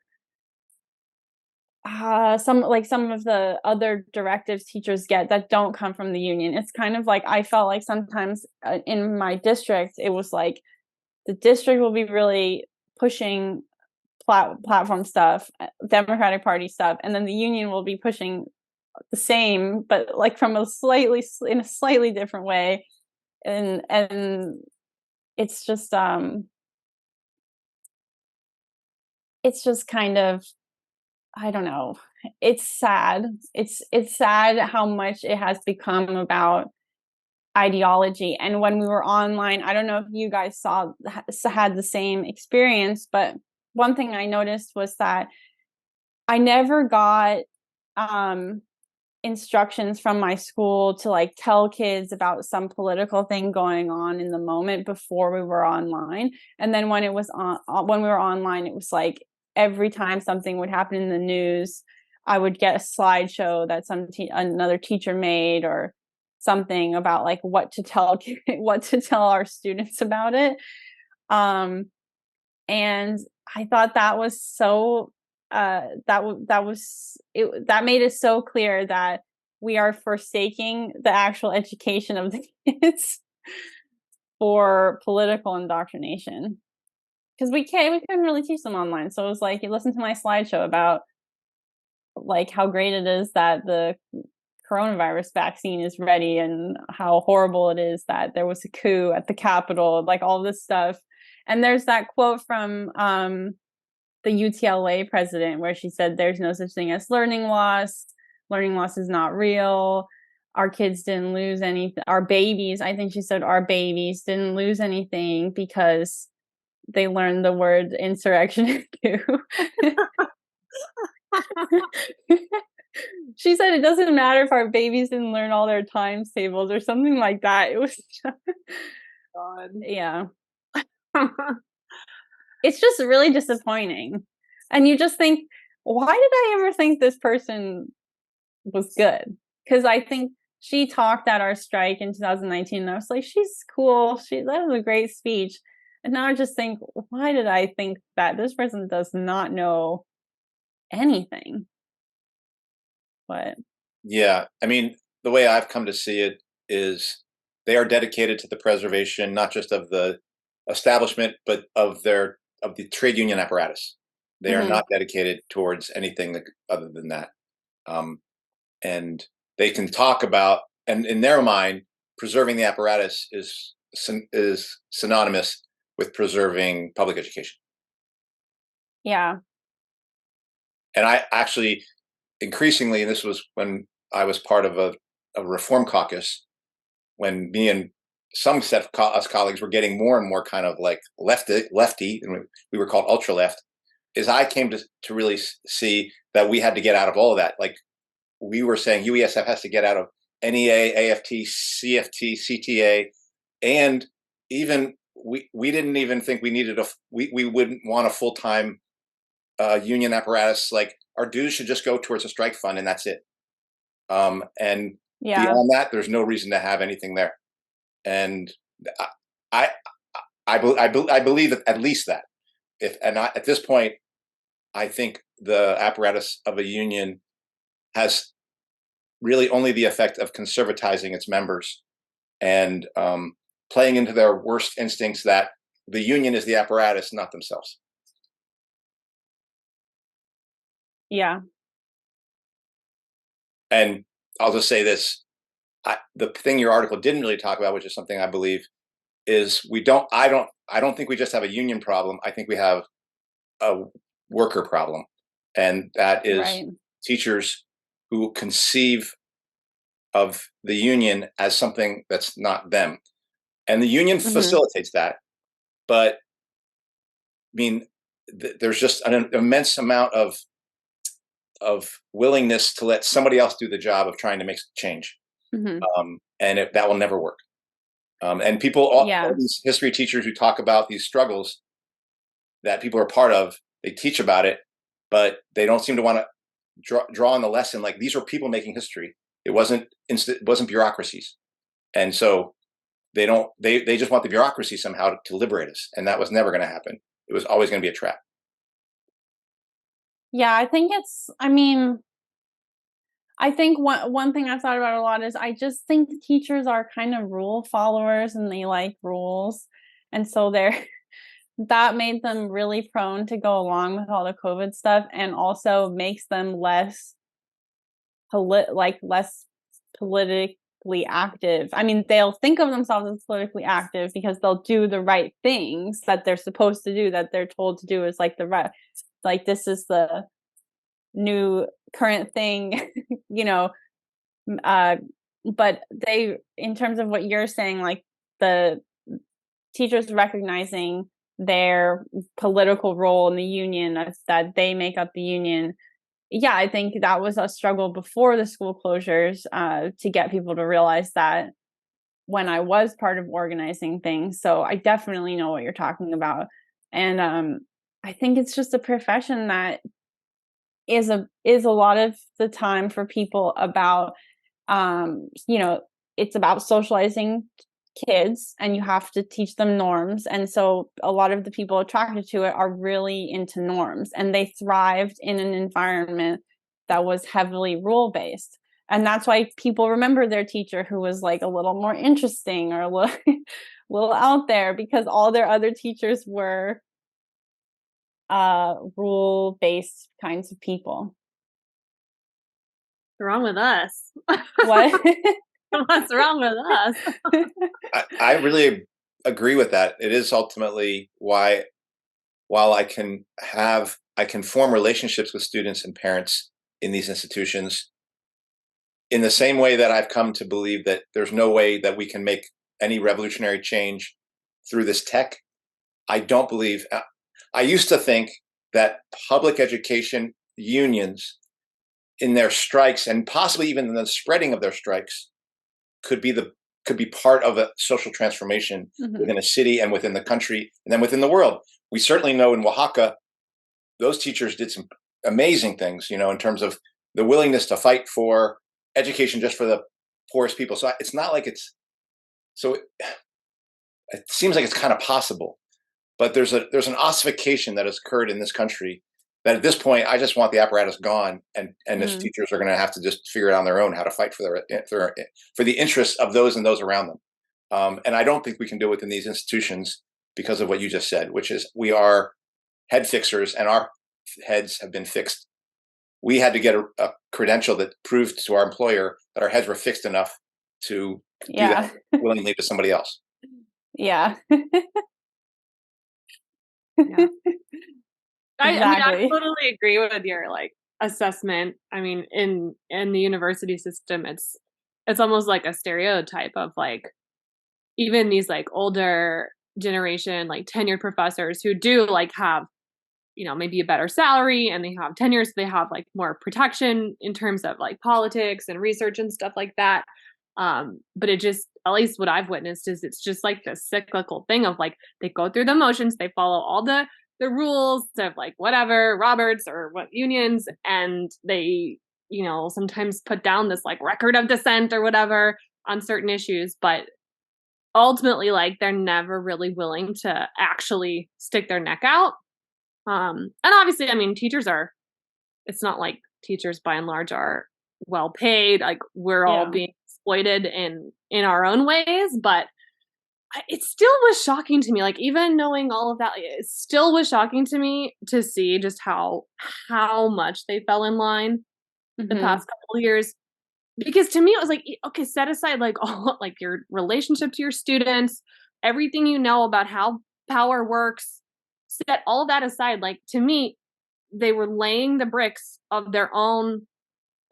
some of the other directives teachers get that don't come from the union. It's kind of like I felt like sometimes in my district, it was like the district will be really pushing platform stuff, Democratic Party stuff, and then the union will be pushing the same, but like from in a slightly different way, and it's just kind of, I don't know. It's sad. It's sad how much it has become about ideology. And when we were online, I don't know if you guys had the same experience, but one thing I noticed was that I never got instructions from my school to like tell kids about some political thing going on in the moment before we were online. And then when when we were online, it was like every time something would happen in the news, I would get a slideshow that another teacher made or something about like what to tell our students about it. And I thought that was so that made it so clear that we are forsaking the actual education of the kids for political indoctrination, because we couldn't really teach them online. So it was like, you listen to my slideshow about like how great it is that the coronavirus vaccine is ready and how horrible it is that there was a coup at the Capitol, like all this stuff. And there's that quote from the UTLA president where she said, there's no such thing as learning loss. Learning loss is not real. Our kids didn't lose anything. Our babies, I think she said, our babies didn't lose anything because they learned the word insurrection. She said it doesn't matter if our babies didn't learn all their times tables or something like that. It was God. Yeah. It's just really disappointing. And you just think, why did I ever think this person was good? Because I think she talked at our strike in 2019 and I was like, she's cool. That was a great speech. And now I just think, why did I think that this person does not know anything? But yeah, I mean, the way I've come to see it is they are dedicated to the preservation, not just of the establishment, but of the trade union apparatus. They are not dedicated towards anything other than that. And they can talk about, and in their mind, preserving the apparatus is synonymous with preserving public education. Yeah. And I actually, increasingly, and this was when I was part of a reform caucus, when me and some set of us colleagues were getting more and more kind of like lefty, and we were called ultra left, is I came to really see that we had to get out of all of that. Like we were saying, UESF has to get out of NEA, AFT, CFT, CTA, and even we didn't even think we needed we wouldn't want a full-time union apparatus. Like our dues should just go towards a strike fund and that's it. And beyond that, there's no reason to have anything there. And I believe that at least that. At this point, I think the apparatus of a union has really only the effect of conservatizing its members and playing into their worst instincts that the union is the apparatus, not themselves. Yeah. And I'll just say this. The thing your article didn't really talk about, which is something I believe, is I don't think we just have a union problem. I think we have a worker problem. And that is Right. teachers who conceive of the union as something that's not them. And the union facilitates that. But I mean, there's just an immense amount of willingness to let somebody else do the job of trying to make change. And that will never work. And people, all these history teachers who talk about these struggles that people are part of, they teach about it, but they don't seem to want to draw on the lesson. Like, these were people making history. It wasn't bureaucracies. And so they just want the bureaucracy somehow to liberate us. And that was never going to happen. It was always going to be a trap. Yeah, I think I think one thing I've thought about a lot is I just think the teachers are kind of rule followers and they like rules. And so that made them really prone to go along with all the COVID stuff, and also makes them less politically active. I mean, they'll think of themselves as politically active because they'll do the right things that they're supposed to do, that they're told to do, is like this is the new current thing, but in terms of what you're saying, like the teachers recognizing their political role in the union, that they make up the union. Yeah, I think that was a struggle before the school closures, to get people to realize that, when I was part of organizing things. So I definitely know what you're talking about. And I think it's just a profession that is a lot of the time for people about, it's about socializing kids, and you have to teach them norms. And so a lot of the people attracted to it are really into norms, and they thrived in an environment that was heavily rule based. And that's why people remember their teacher who was like a little more interesting or a little out there, because all their other teachers were rule based kinds of people. What's wrong with us? What? What's wrong with us? I really agree with that. It is ultimately why, while I can form relationships with students and parents in these institutions, in the same way that I've come to believe that there's no way that we can make any revolutionary change through this tech, I don't believe. I used to think that public education unions, in their strikes, and possibly even in the spreading of their strikes, could be part of a social transformation within a city and within the country and then within the world. We certainly know in Oaxaca, those teachers did some amazing things, in terms of the willingness to fight for education just for the poorest people. So it's not like it seems like it's kind of possible, but there's an ossification that has occurred in this country that at this point, I just want the apparatus gone, and these teachers are going to have to just figure it on their own how to fight for the interests of those and those around them. And I don't think we can do it within these institutions because of what you just said, which is we are head fixers, and our heads have been fixed. We had to get a credential that proved to our employer that our heads were fixed enough to do that willingly to somebody else. Yeah. Yeah. I totally agree with your assessment. I mean, in the university system, it's almost like a stereotype of even these older generation, tenured professors who do have, maybe a better salary, and they have tenure, so they have more protection in terms of politics and research and stuff like that. But it just, at least what I've witnessed, is it's just this cyclical thing of they go through the motions, they follow all the rules of whatever Roberts or what unions, and they sometimes put down this record of dissent or whatever on certain issues, but ultimately they're never really willing to actually stick their neck out. And obviously, I mean, it's not like teachers by and large are well paid. We're all being exploited in our own ways, but it still was shocking to me. Like, even knowing all of that, it still was shocking to me to see just how much they fell in line the past couple of years. Because to me, it was like, okay, set aside like all like your relationship to your students, everything you know about how power works, set all that aside. Like, to me, they were laying the bricks of their own,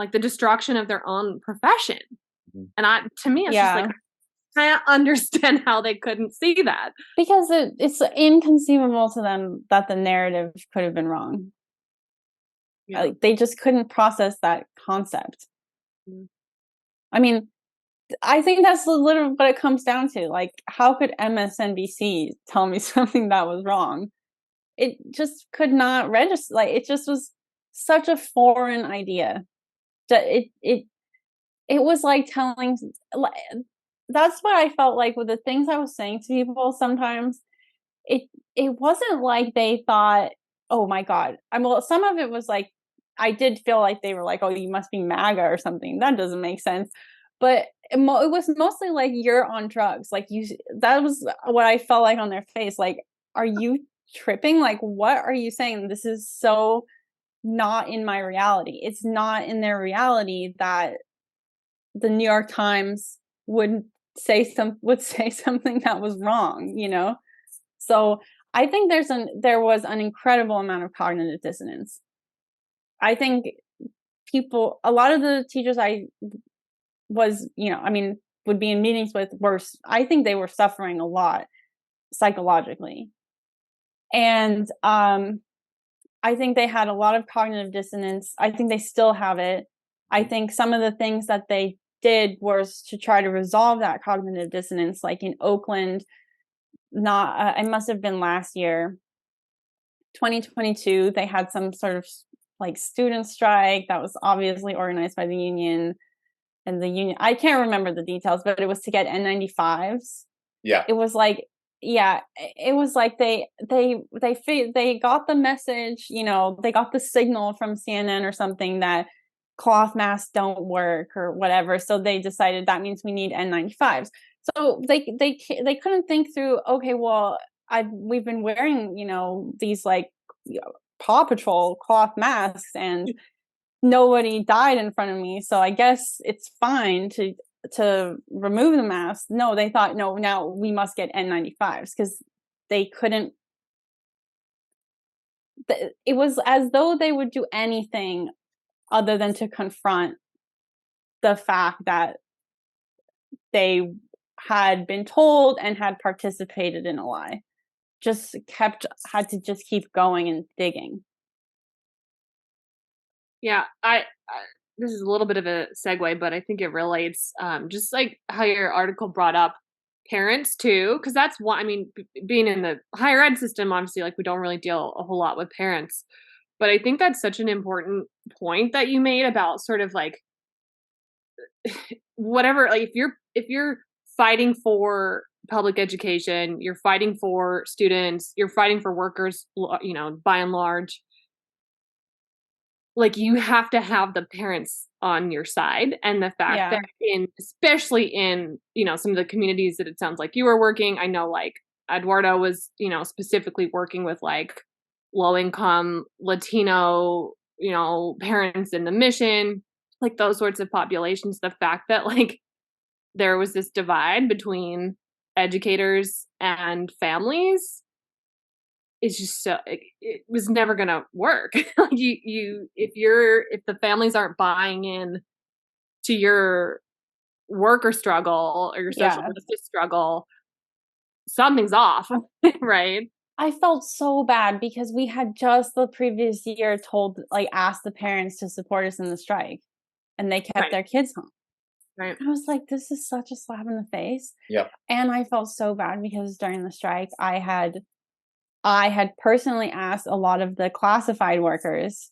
like the destruction of their own profession. And to me, it's just like, I can't understand how they couldn't see that. Because it's inconceivable to them that the narrative could have been wrong. Yeah. Like, they just couldn't process that concept. I mean, I think that's literally what it comes down to. Like, how could MSNBC tell me something that was wrong? It just could not register. Like, it just was such a foreign idea. That it was like telling. That's what I felt like with the things I was saying to people. Sometimes it wasn't like they thought, oh my God. Well, some of it was like, I did feel like they were like, oh, you must be MAGA or something. That doesn't make sense. But it was mostly like, you're on drugs. Like, that was what I felt like on their face. Like, are you tripping? Like, what are you saying? This is so not in my reality. It's not in their reality that the New York Times would say something that was wrong, you know? So I think there was an incredible amount of cognitive dissonance. I think a lot of the teachers I was, would be in meetings with I think they were suffering a lot psychologically. And I think they had a lot of cognitive dissonance. I think they still have it. I think some of the things that they did was to try to resolve that cognitive dissonance, like in Oakland, it must have been last year, 2022, they had some sort of like student strike that was obviously organized by the union. And the union, I can't remember the details, but it was to get N95s. Yeah. It was like, it was like they got the message, they got the signal from CNN or something that cloth masks don't work or whatever. So they decided that means we need N95s. So they couldn't think through, okay, well, we've been wearing, these like Paw Patrol cloth masks and nobody died in front of me, so I guess it's fine to remove the mask. No, they thought, no, now we must get N95s because they couldn't. It was as though they would do anything other than to confront the fact that they had been told and had participated in a lie. Had to just keep going and digging. Yeah, I this is a little bit of a segue, but I think it relates, just like how your article brought up parents too, because that's what, being in the higher ed system, obviously, like, we don't really deal a whole lot with parents, but I think that's such an important point that you made about sort of like, whatever, like, if you're fighting for public education, you're fighting for students, you're fighting for workers, by and large, like, you have to have the parents on your side. And the fact that especially in, some of the communities that it sounds like you were working, I know like Eduardo was, specifically working with like low income Latino, parents in the mission, like those sorts of populations, the fact that like there was this divide between educators and families is just so, it was never gonna work. Like, if the families aren't buying in to your worker struggle or your social justice struggle, something's off. Right? I felt so bad because we had just the previous year asked the parents to support us in the strike, and they kept their kids home. Right. I was like, this is such a slap in the face. Yeah. And I felt so bad because during the strike, I had personally asked a lot of the classified workers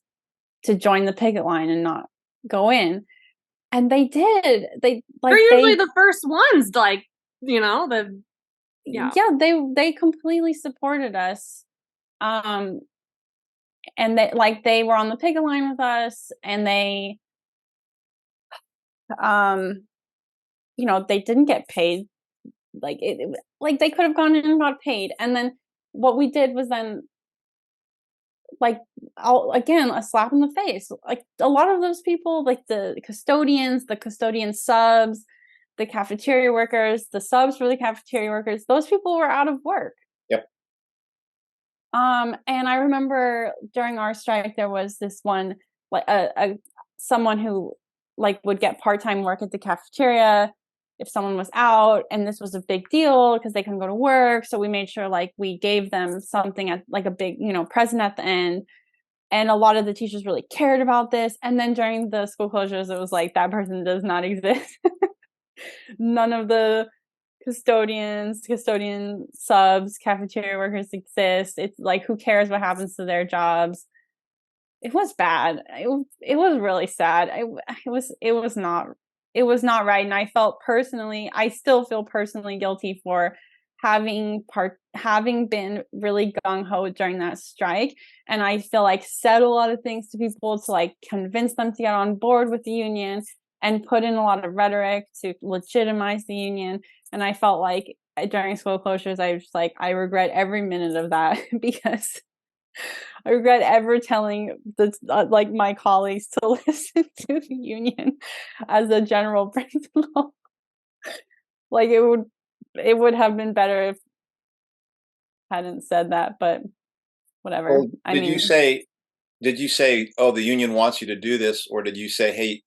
to join the picket line and not go in. And they did. They're usually the first ones, like, they completely supported us. And they were on the picket line with us, and they they didn't get paid like they could have gone in and got paid. And then what we did was then, like, again, a slap in the face. Like, a lot of those people, like the custodian subs, the cafeteria workers, the subs for the cafeteria workers, those people were out of work. Yep. And I remember during our strike, there was this one, like someone who like would get part-time work at the cafeteria if someone was out, and this was a big deal because they couldn't go to work. So we made sure like we gave them something at like a big, present at the end. And a lot of the teachers really cared about this. And then during the school closures, it was like, that person does not exist. None of the custodian subs, cafeteria workers exist. It's like, who cares what happens to their jobs? It was bad. It was really sad. It was not right. And I still feel personally guilty for having been really gung-ho during that strike. And I feel like said a lot of things to people to like convince them to get on board with the union, and put in a lot of rhetoric to legitimize the union. And I felt like during school closures, I regret every minute of that because I regret ever telling like my colleagues to listen to the union as a general principle. Like, it would have been better if I hadn't said that, but whatever. Well, did you say, oh, the union wants you to do this, or did you say, hey,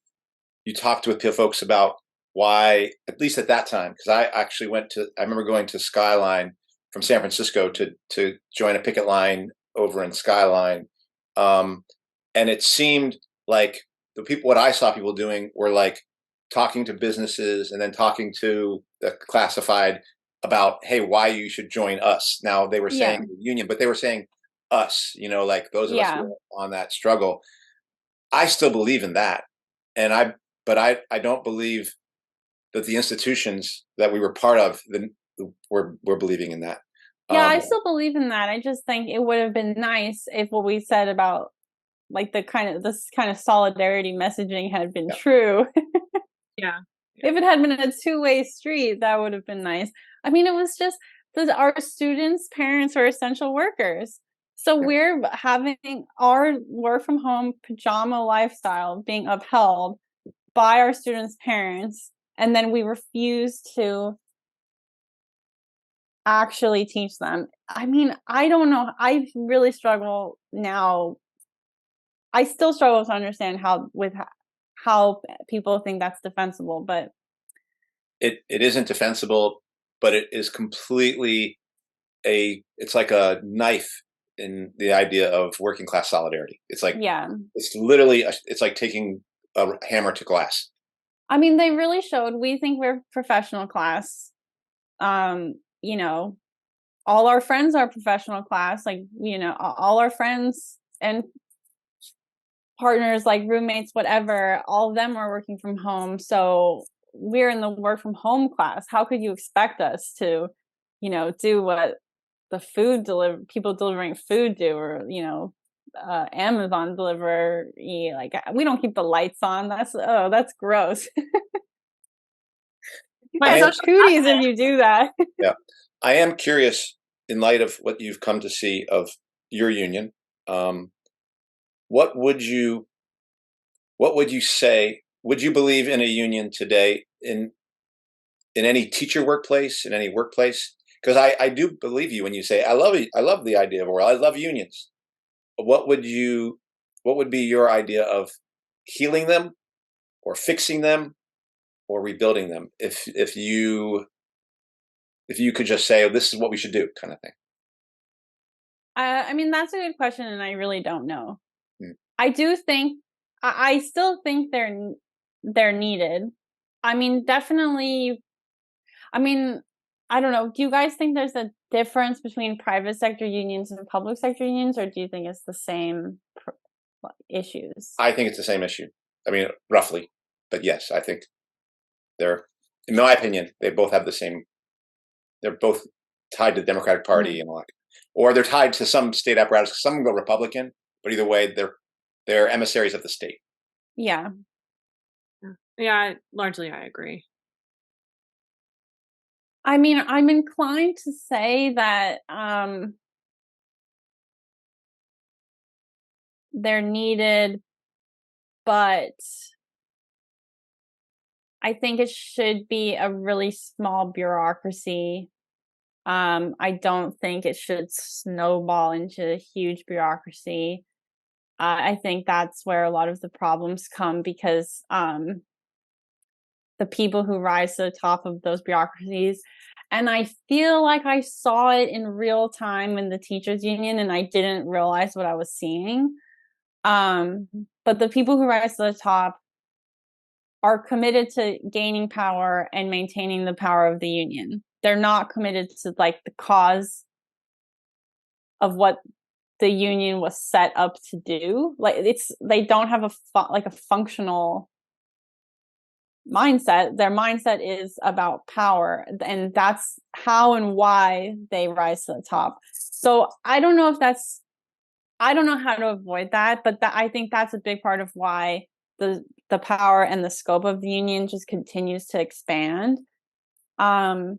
you talked with folks about why, at least at that time? Because I remember going to Skyline from San Francisco to join a picket line over in Skyline. And it seemed like what I saw people doing were like talking to businesses and then talking to the classified about, hey, why you should join us. Now they were saying the union, but they were saying us, like those of us who are on that struggle. I still believe in that. But I don't believe that the institutions that we were part of were believing in that. Yeah, I still believe in that. I just think it would have been nice if what we said about like this kind of solidarity messaging had been true. Yeah. If it had been a two-way street, that would have been nice. I mean, it was just our students' parents are essential workers. So we're having our work from home pajama lifestyle being upheld by our students' parents, and then we refuse to actually teach them. I mean, I don't know. I really struggle now. I still struggle to understand how people think that's defensible, but it isn't defensible, but it is completely it's like a knife in the idea of working class solidarity. It's like, it's literally, it's like taking a hammer to glass. I mean, they really showed, we think we're professional class. All our friends are professional class, like, all our friends and partners, like roommates, whatever, all of them are working from home. So we're in the work from home class. How could you expect us to, do what the people delivering food do, or, Amazon delivery? Like, we don't keep the lights on. That's gross. Cooties if you do that. Yeah. I am curious, in light of what you've come to see of your union, what would you say? Would you believe in a union today in any teacher workplace, in any workplace? Because I do believe you when you say, I love the idea of VURBL. I love unions. But what would be your idea of healing them, or fixing them, or rebuilding them? If you could just say, oh, this is what we should do, kind of thing. I mean, that's a good question, and I really don't know. I do think, I still think they're needed. I mean, definitely. I mean, I don't know. Do you guys think there's a difference between private sector unions and public sector unions, or do you think it's the same issues? I think it's the same issue. I mean, roughly, but yes, I think they're, in my opinion, they both have the same. They're both tied to the Democratic Party and all that, or they're tied to some state apparatus. Some go Republican, but either way, they're emissaries of the state. Yeah. Yeah, largely I agree. I mean, I'm inclined to say that they're needed, but I think it should be a really small bureaucracy. I don't think it should snowball into a huge bureaucracy. I think that's where a lot of the problems come, because the people who rise to the top of those bureaucracies, and I feel like I saw it in real time in the teachers union and I didn't realize what I was seeing. But the people who rise to the top are committed to gaining power and maintaining the power of the union. They're not committed to like the cause of what the union was set up to do. Like they don't have a functional mindset. Their mindset is about power, and that's how and why they rise to the top. So I don't know how to avoid that, but I think that's a big part of why the power and the scope of the union just continues to expand. I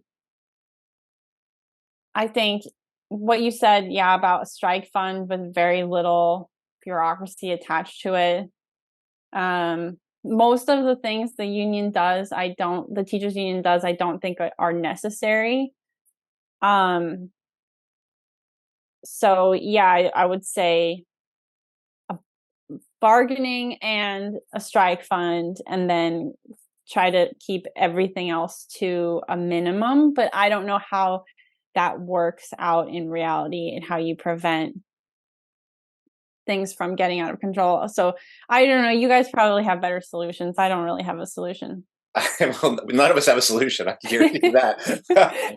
think what you said, about a strike fund with very little bureaucracy attached to it. Most of the things the union does, the teachers union does, I don't think are necessary. So yeah, I would say bargaining and a strike fund, and then try to keep everything else to a minimum. But I don't know how that works out in reality and how you prevent things from getting out of control. So I don't know. You guys probably have better solutions. I don't really have a solution. Well, none of us have a solution. I can guarantee that.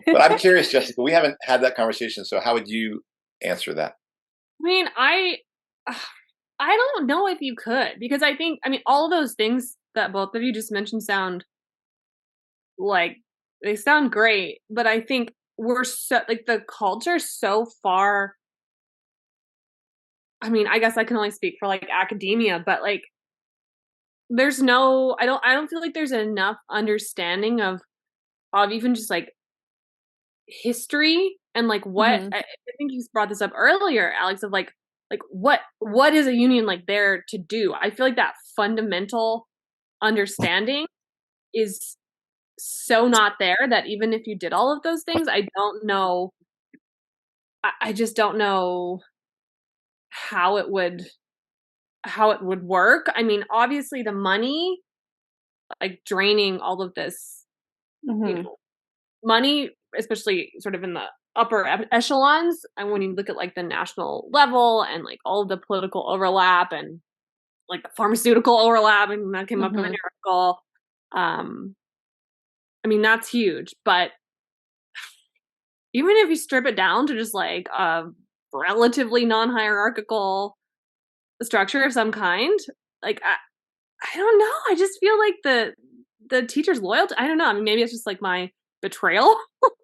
But I'm curious, Jessica, we haven't had that conversation. So how would you answer that? I mean, I don't know if you could, because I mean, all of those things that both of you just mentioned sound great, but I think we're so, like, the culture's so far. I mean, I guess I can only speak for like academia, but like there's no, I don't feel like there's enough understanding of even just like history and like what I think you brought this up earlier, Alex, of like what is a union like there to do? I feel like that fundamental understanding is so not there, that even if you did all of those things, I don't know. I just don't know how it would work. I mean, obviously the money, like draining all of this, money, especially sort of in the upper echelons, and when you look at like the national level and like all of the political overlap and like the pharmaceutical overlap, and that came up in an article. I mean, that's huge, but even if you strip it down to just like a relatively non-hierarchical structure of some kind, like I don't know. I just feel like the teacher's loyalty. I don't know. I mean, maybe it's just like my betrayal,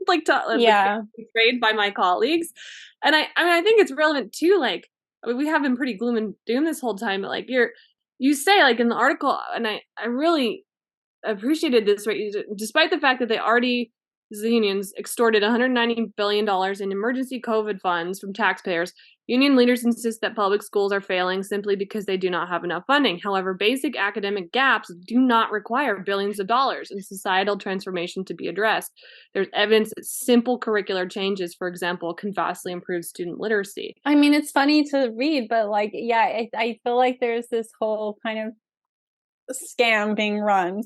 like betrayed by my colleagues. And I mean, I think it's relevant too. Like, I mean, we have been pretty gloom and doom this whole time, but like you say like in the article, and I really appreciated this, right? Despite the fact that the unions extorted $190 billion in emergency COVID funds from taxpayers, union leaders insist that public schools are failing simply because they do not have enough funding. However, basic academic gaps do not require billions of dollars in societal transformation to be addressed. There's evidence that simple curricular changes, for example, can vastly improve student literacy. I mean, it's funny to read, but like, I feel like there's this whole kind of scam being run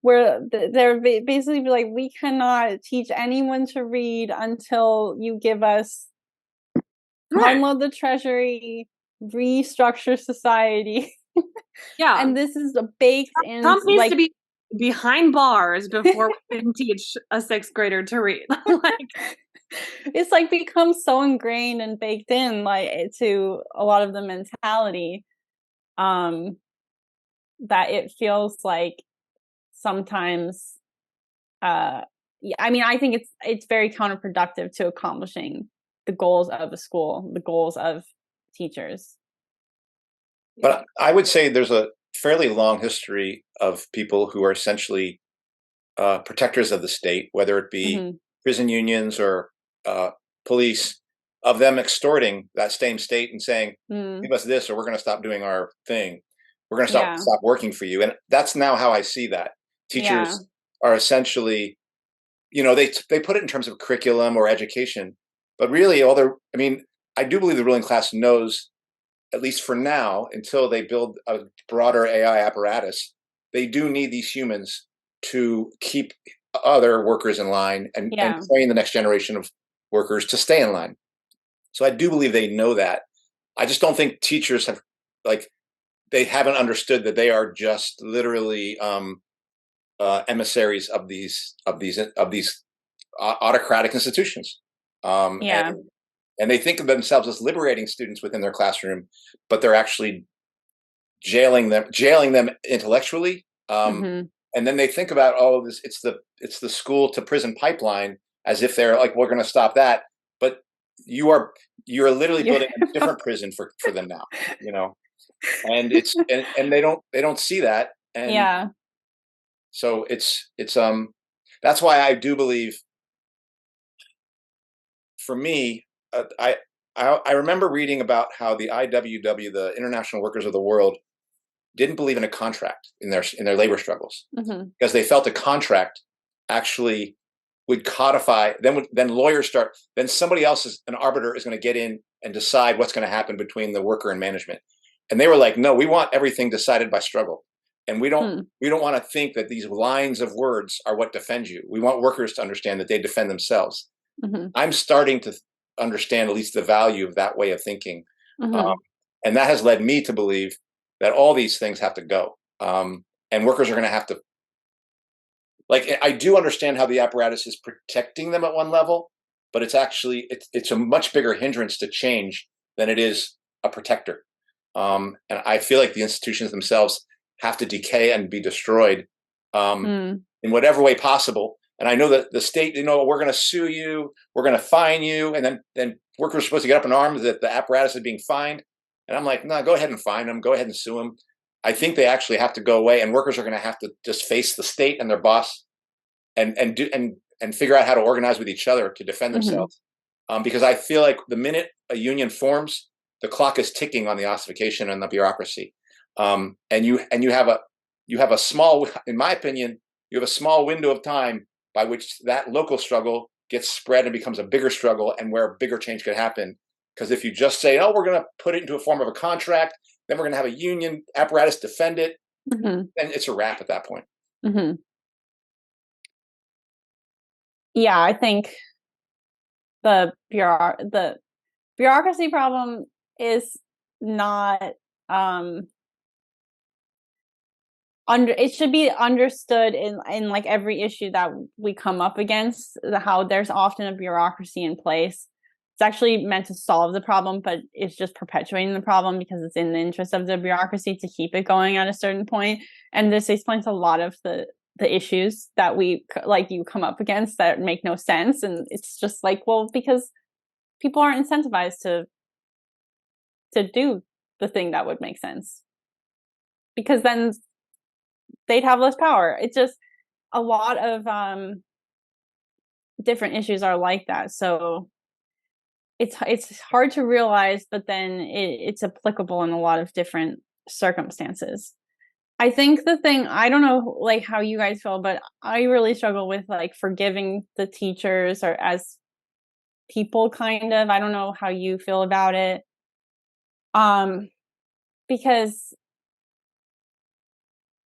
where they're basically like, we cannot teach anyone to read until you give us unload the treasury, restructure society. Yeah. And this is baked in. Trump needs to be behind bars before we can teach a sixth grader to read. Like, it's like become so ingrained and baked in, like, to a lot of the mentality, that it feels like sometimes, I mean, I think it's very counterproductive to accomplishing the goals of a school, the goals of teachers. But I would say there's a fairly long history of people who are essentially protectors of the state, whether it be prison unions or police, of them extorting that same state and saying, give us this or we're going to stop doing our thing. We're going to stop working for you. And that's now how I see that. Teachers are essentially, they put it in terms of curriculum or education, but really I do believe the ruling class knows, at least for now, until they build a broader AI apparatus, they do need these humans to keep other workers in line and train the next generation of workers to stay in line. So I do believe they know that. I just don't think teachers they haven't understood that they are just literally emissaries of these autocratic institutions. And they think of themselves as liberating students within their classroom, but they're actually jailing them intellectually. And then they think about, this it's the school to prison pipeline, as if they're like, we're going to stop that. But you're literally building a different prison for them now, and it's and they don't see that. And so it's that's why I do believe, for me, I remember reading about how the IWW, the International Workers of the World, didn't believe in a contract in their labor struggles, because they felt a contract actually would codify. Then lawyers then somebody else, an arbiter, is going to get in and decide what's going to happen between the worker and management. And they were like, no, we want everything decided by struggle. And we don't want to think that these lines of words are what defend you. We want workers to understand that they defend themselves. I'm starting to understand at least the value of that way of thinking. And that has led me to believe that all these things have to go. And workers are going to have to, I do understand how the apparatus is protecting them at one level, but it's actually, it's a much bigger hindrance to change than it is a protector. And I feel like the institutions themselves have to decay and be destroyed in whatever way possible. And I know that the state, we're going to sue you, we're going to fine you. And then workers are supposed to get up in arms that the apparatus is being fined. And I'm like, no, go ahead and fine them. Go ahead and sue them. I think they actually have to go away, and workers are going to have to just face the state and their boss and figure out how to organize with each other to defend themselves. Because I feel like the minute a union forms, the clock is ticking on the ossification and the bureaucracy. And you have a small, in my opinion, you have a small window of time by which that local struggle gets spread and becomes a bigger struggle, and where a bigger change could happen. Because if you just say, we're going to put it into a form of a contract, then we're going to have a union apparatus defend it, then it's a wrap at that point. Yeah, I think the bureaucracy problem is not it should be understood in like every issue that we come up against, how there's often a bureaucracy in place. It's actually meant to solve the problem, but it's just perpetuating the problem because it's in the interest of the bureaucracy to keep it going at a certain point. And this explains a lot of the issues that you come up against that make no sense. And it's just because people aren't incentivized to do the thing that would make sense, because then they'd have less power. It's just a lot of different issues are like that. So it's hard to realize, but then it's applicable in a lot of different circumstances. I think the thing, I don't know how you guys feel, but I really struggle with forgiving the teachers or as people, kind of. I don't know how you feel about it. Because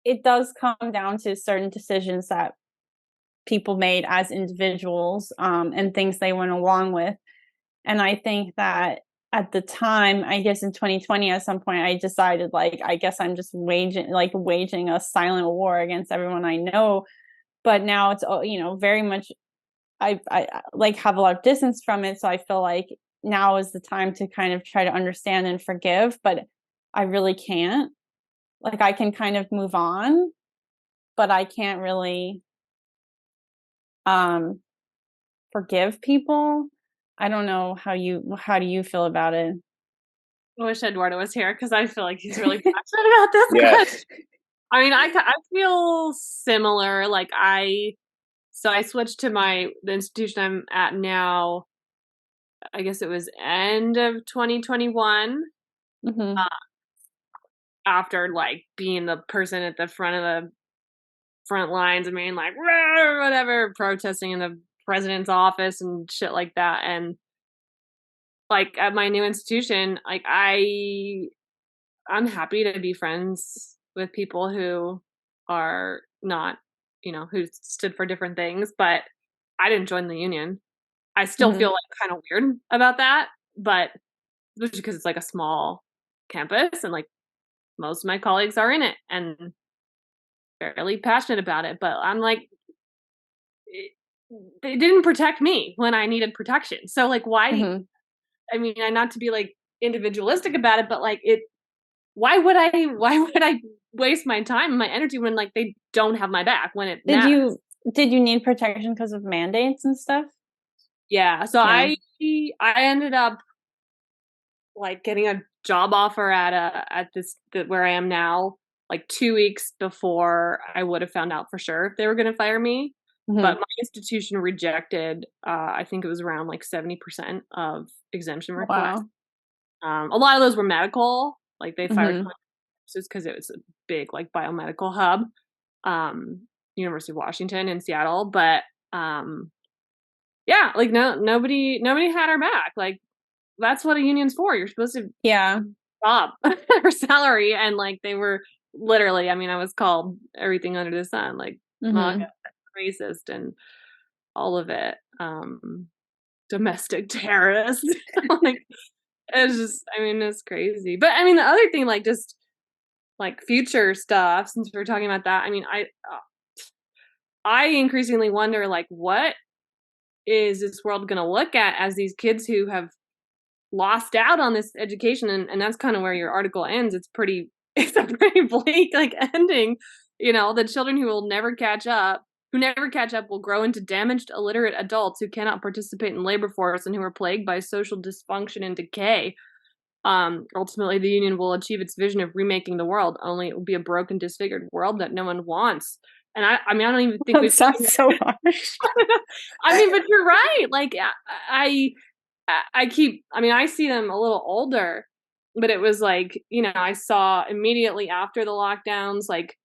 it does come down to certain decisions that people made as individuals, and things they went along with. And I think that at the time, I guess in 2020, at some point, I decided, I guess I'm just waging a silent war against everyone I know. But now it's, very much, I have a lot of distance from it. So I feel like now is the time to kind of try to understand and forgive, but I really can't. I can kind of move on, but I can't really forgive people. I don't know how do you feel about it? I wish Eduardo was here, because I feel like he's really passionate about this. Yes. I mean, I feel similar. I So I switched to the institution I'm at now. I guess it was end of 2021. Mm-hmm. After like being the person at the front of the front lines and being like, "Rah," or whatever, protesting in the president's office and shit like that. And like at my new institution, like I'm happy to be friends with people who are not, who stood for different things, but I didn't join the union. I still feel like kind of weird about that, but especially because it's like a small campus and like most of my colleagues are in it and fairly passionate about it. But I'm like, it didn't protect me when I needed protection. So like, why? Mm-hmm. I mean, not to be like individualistic about it, but like why would I waste my time and my energy when like they don't have my back when it matters? Did you need protection because of mandates and stuff? Yeah. So Yeah. I ended up like getting a job offer at where I am now, like 2 weeks before I would have found out for sure if they were going to fire me. Mm-hmm. But my institution rejected, I think it was around like 70% of exemption requests. Wow. A lot of those were medical, like they fired Mm-hmm. just because it was a big like biomedical hub, University of Washington in Seattle. But yeah, like nobody had our back. Like that's what a union's for. You're supposed to job or salary, and like they were literally. I mean, I was called everything under the sun, like MAGA, racist, and all of it. Domestic terrorist. Like it's just, I mean, it's crazy. But I mean, the other thing, like just like future stuff. Since we're talking about that, I mean, I increasingly wonder, like, what is this world going to look at as these kids who have lost out on this education, and that's kind of where your article ends. It's a pretty bleak like ending. The children who never catch up will grow into damaged, illiterate adults who cannot participate in labor force and who are plagued by social dysfunction and decay. Ultimately, the union will achieve its vision of remaking the world, only it will be a broken, disfigured world that no one wants. And I mean, I don't even think that sounds so harsh. I mean, but you're right. Like I see them a little older, but it was like, I saw immediately after the lockdowns, like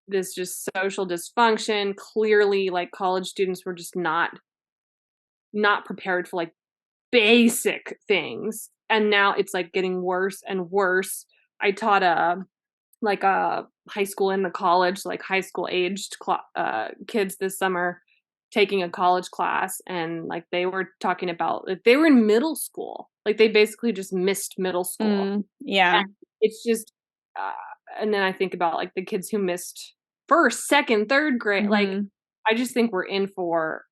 this just social dysfunction. Clearly, like college students were just not prepared for like basic things. And now it's like getting worse and worse. I taught a high school in the college, like high school aged kids this summer taking a college class, and like they were talking about like they were in middle school, like they basically just missed middle school. Yeah. And it's just and then I think about like the kids who missed first, second, third grade. Like I just think we're in for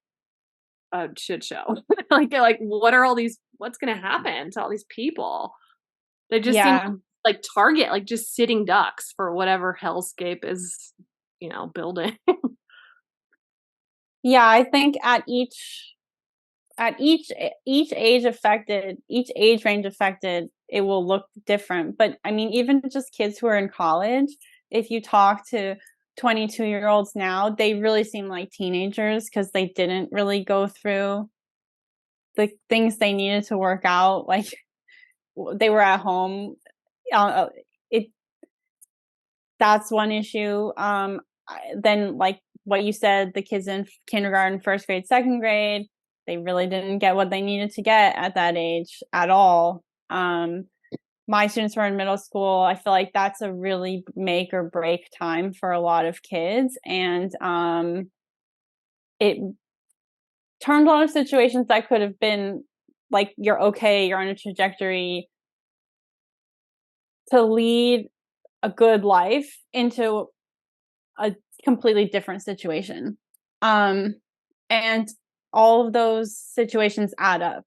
a shit show. like what's gonna happen to all these people? They just seem like target, like just sitting ducks for whatever hellscape is, building. Yeah, I think at each age range affected, it will look different. But I mean, even just kids who are in college, if you talk to 22-year-olds now, they really seem like teenagers because they didn't really go through the things they needed to work out. Like they were at home. That's one issue. Then like what you said, the kids in kindergarten, first grade, second grade, they really didn't get what they needed to get at that age at all. My students were in middle school. I feel like that's a really make or break time for a lot of kids. And it turned a lot of situations that could have been like, you're okay, you're on a trajectory to lead a good life into a completely different situation. And all of those situations add up.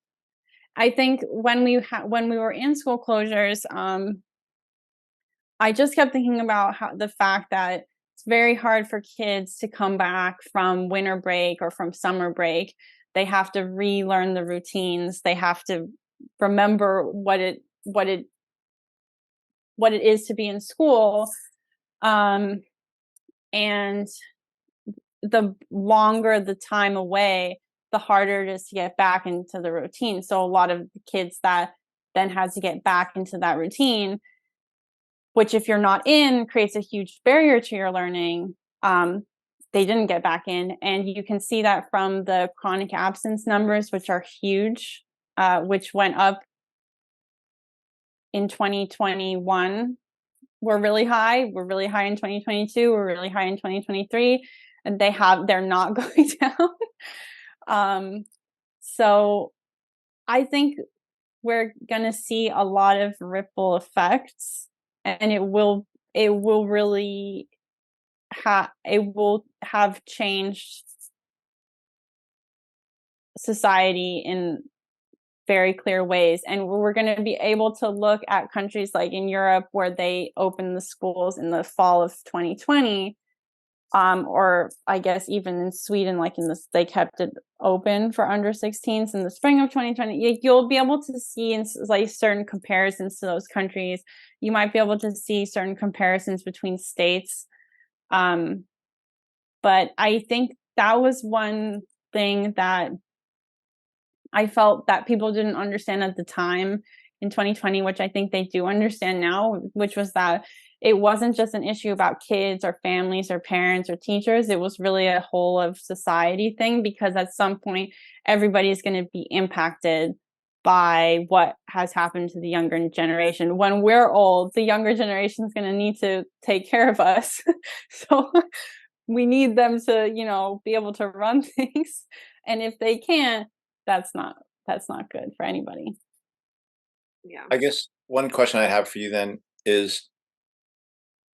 I think when we were in school closures, I just kept thinking about the fact that it's very hard for kids to come back from winter break or from summer break. They have to relearn the routines. They have to remember what it is to be in school. And the longer the time away, the harder it is to get back into the routine. So a lot of the kids that then has to get back into that routine, which if you're not in, creates a huge barrier to your learning. They didn't get back in. And you can see that from the chronic absence numbers, which are huge, which went up in 2021. We're really high. We're really high in 2022. We're really high in 2023. And they're not going down. So I think we're going to see a lot of ripple effects, and it will really have changed society in very clear ways. And we're going to be able to look at countries like in Europe where they opened the schools in the fall of 2020, or I guess even in Sweden, like they kept it open for under 16s in the spring of 2020. You'll be able to see in like certain comparisons to those countries. You might be able to see certain comparisons between states. But I think that was one thing that I felt that people didn't understand at the time in 2020, which I think they do understand now, which was that it wasn't just an issue about kids or families or parents or teachers. It was really a whole of society thing, because at some point, everybody's going to be impacted by what has happened to the younger generation. When we're old, the younger generation is going to need to take care of us. So we need them to, be able to run things. And if they can't, that's not good for anybody. Yeah. I guess one question I have for you then is,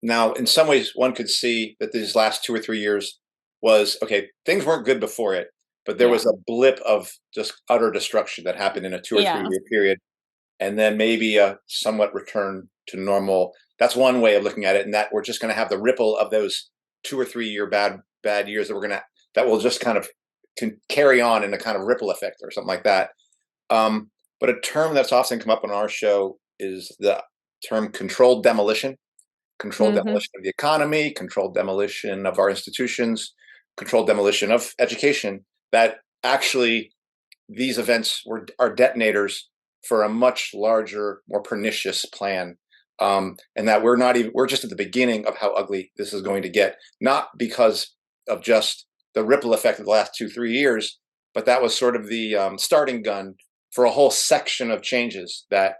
now in some ways one could see that these last 2 or 3 years was, okay, things weren't good before it, but there was a blip of just utter destruction that happened in a 2 or 3 year period, and then maybe a somewhat return to normal. That's one way of looking at it, and that we're just going to have the ripple of those 2 or 3 year bad years that will just kind of can carry on in a kind of ripple effect or something like that. But a term that's often come up on our show is the term controlled demolition. Controlled demolition of the economy, controlled demolition of our institutions, controlled demolition of education. That actually these events are detonators for a much larger, more pernicious plan. And that we're just at the beginning of how ugly this is going to get, not because of just the ripple effect of the last 2-3 years, but that was sort of the starting gun for a whole section of changes that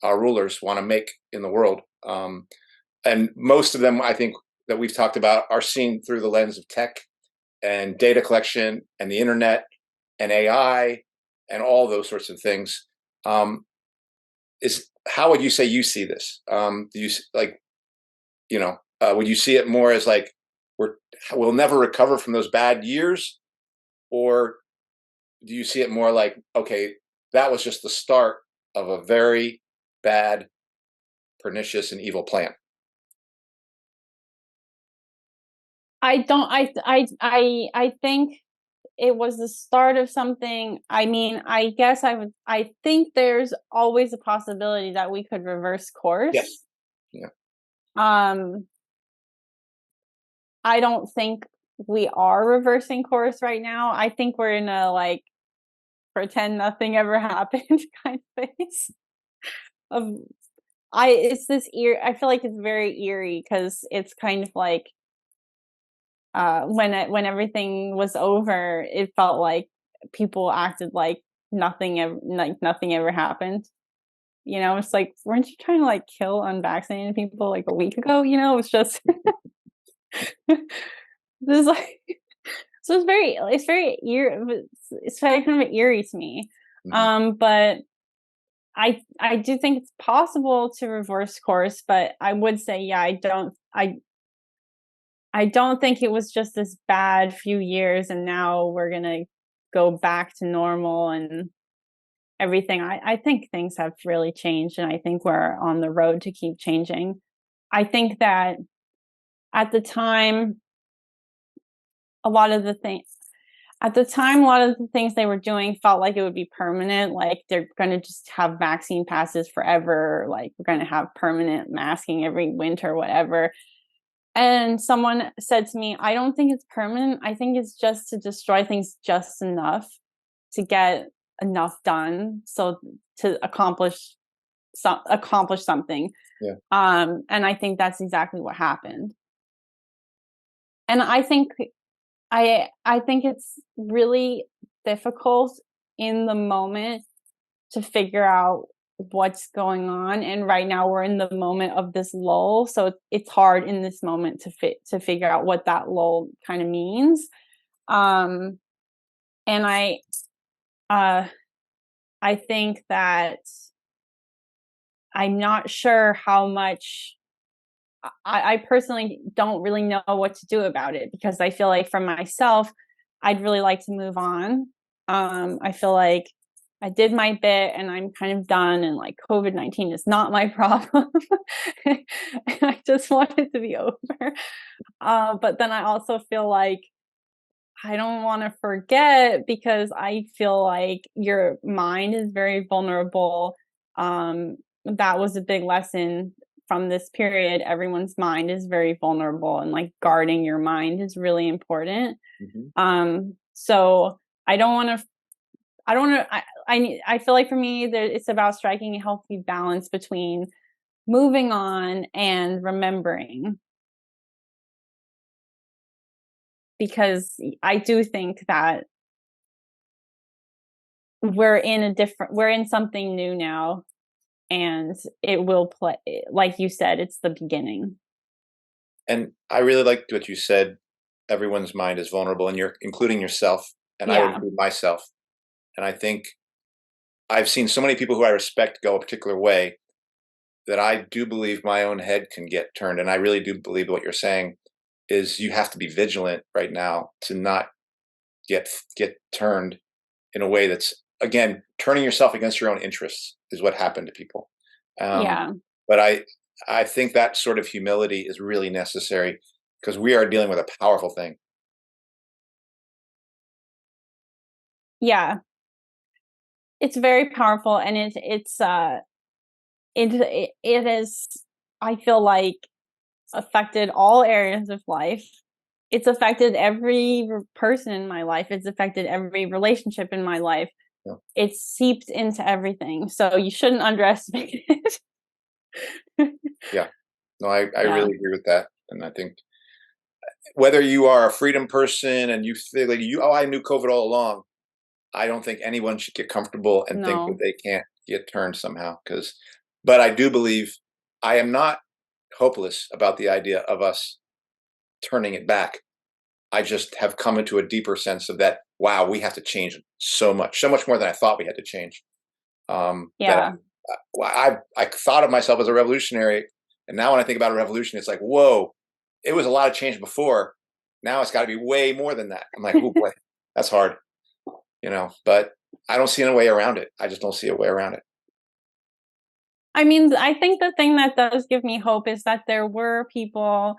our rulers want to make in the world. And most of them, I think, that we've talked about are seen through the lens of tech and data collection and the internet and AI and all those sorts of things. How would you say you see this? Do you would you see it more as like we'll never recover from those bad years, or do you see it more like, okay, that was just the start of a very bad, pernicious, and evil plan? I think it was the start of something. I mean, I guess I think there's always a possibility that we could reverse course. Yes. Yeah. I don't think we are reversing course right now. I think we're in a like pretend nothing ever happened kind of phase. It's this I feel like it's very eerie, because it's kind of like when everything was over, it felt like people acted like nothing ever happened. It's like, weren't you trying to like kill unvaccinated people like a week ago? It's just this like, so it's very eerie. It's kind of eerie to me. But I do think it's possible to reverse course, but I would say, yeah, I don't think it was just this bad few years and now we're going to go back to normal and everything. I think things have really changed, and I think we're on the road to keep changing. I think that at the time, a lot of the things they were doing felt like it would be permanent. Like they're going to just have vaccine passes forever. Like we're going to have permanent masking every winter, whatever. And someone said to me, I don't think it's permanent. I think it's just to destroy things just enough to get enough done, so to accomplish something. Yeah. And I think that's exactly what happened. And I think it's really difficult in the moment to figure out what's going on. And right now we're in the moment of this lull, so it's hard in this moment to figure out what that lull kind of means. And I think that I'm not sure how much. I personally don't really know what to do about it, because I feel like for myself, I'd really like to move on. I feel like I did my bit and I'm kind of done, and like COVID-19 is not my problem. And I just want it to be over. But then I also feel like I don't want to forget, because I feel like your mind is very vulnerable. That was a big lesson from this period. Everyone's mind is very vulnerable, and like guarding your mind is really important. So I feel like for me, it's about striking a healthy balance between moving on and remembering. Because I do think that we're in something new now, and it will play, like you said, it's the beginning. And I really liked what you said. Everyone's mind is vulnerable, and you're including yourself, and I would include myself. And I think I've seen so many people who I respect go a particular way that I do believe my own head can get turned. And I really do believe what you're saying is you have to be vigilant right now to not get turned in a way that's, again, turning yourself against your own interests is what happened to people. But I think that sort of humility is really necessary, because we are dealing with a powerful thing. Yeah, it's very powerful, and it is, I feel like, affected all areas of life. It's affected every person in my life. It's affected every relationship in my life. Yeah. It's seeped into everything. So you shouldn't underestimate it. Yeah. No, I really agree with that. And I think whether you are a freedom person and you feel like I knew COVID all along, I don't think anyone should get comfortable and think that they can't get turned somehow. But I do believe I am not hopeless about the idea of us turning it back. I just have come into a deeper sense of that. Wow, we have to change so much more than I thought we had to change. Yeah. I thought of myself as a revolutionary, and now when I think about a revolution, it's like, whoa, it was a lot of change before. Now it's got to be way more than that. I'm like, oh boy, that's hard, But I don't see a way around it. I just don't see a way around it. I mean, I think the thing that does give me hope is that there were people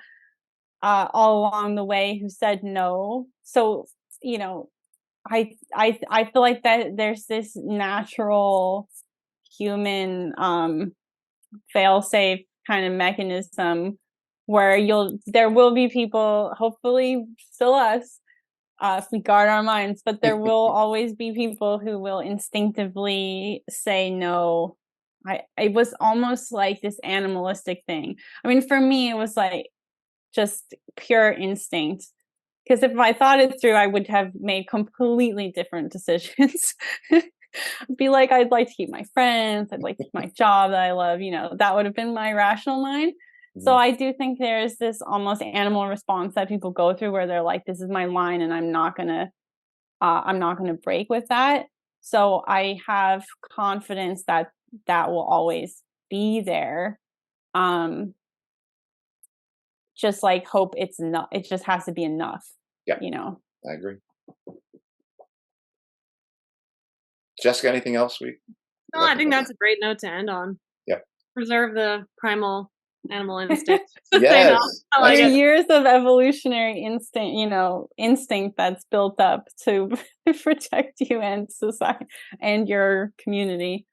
all along the way who said no. So, I feel like that there's this natural human fail-safe kind of mechanism where there will be people, hopefully still us, if we guard our minds, but there will always be people who will instinctively say no. It was almost like this animalistic thing. I mean, for me, it was like just pure instinct. Because if I thought it through, I would have made completely different decisions. Be like, I'd like to keep my friends. I'd like to keep my job that I love. That would have been my rational mind. Mm-hmm. So I do think there's this almost animal response that people go through where they're like, this is my line and I'm not gonna break with that. So I have confidence that will always be there. Just like hope it's not, it just has to be enough. Yeah. I agree. Jessica, anything else? No, I think that's a great note to end on. Yep. Preserve the primal animal instinct. Yes. Like years of evolutionary instinct that's built up to protect you and society and your community.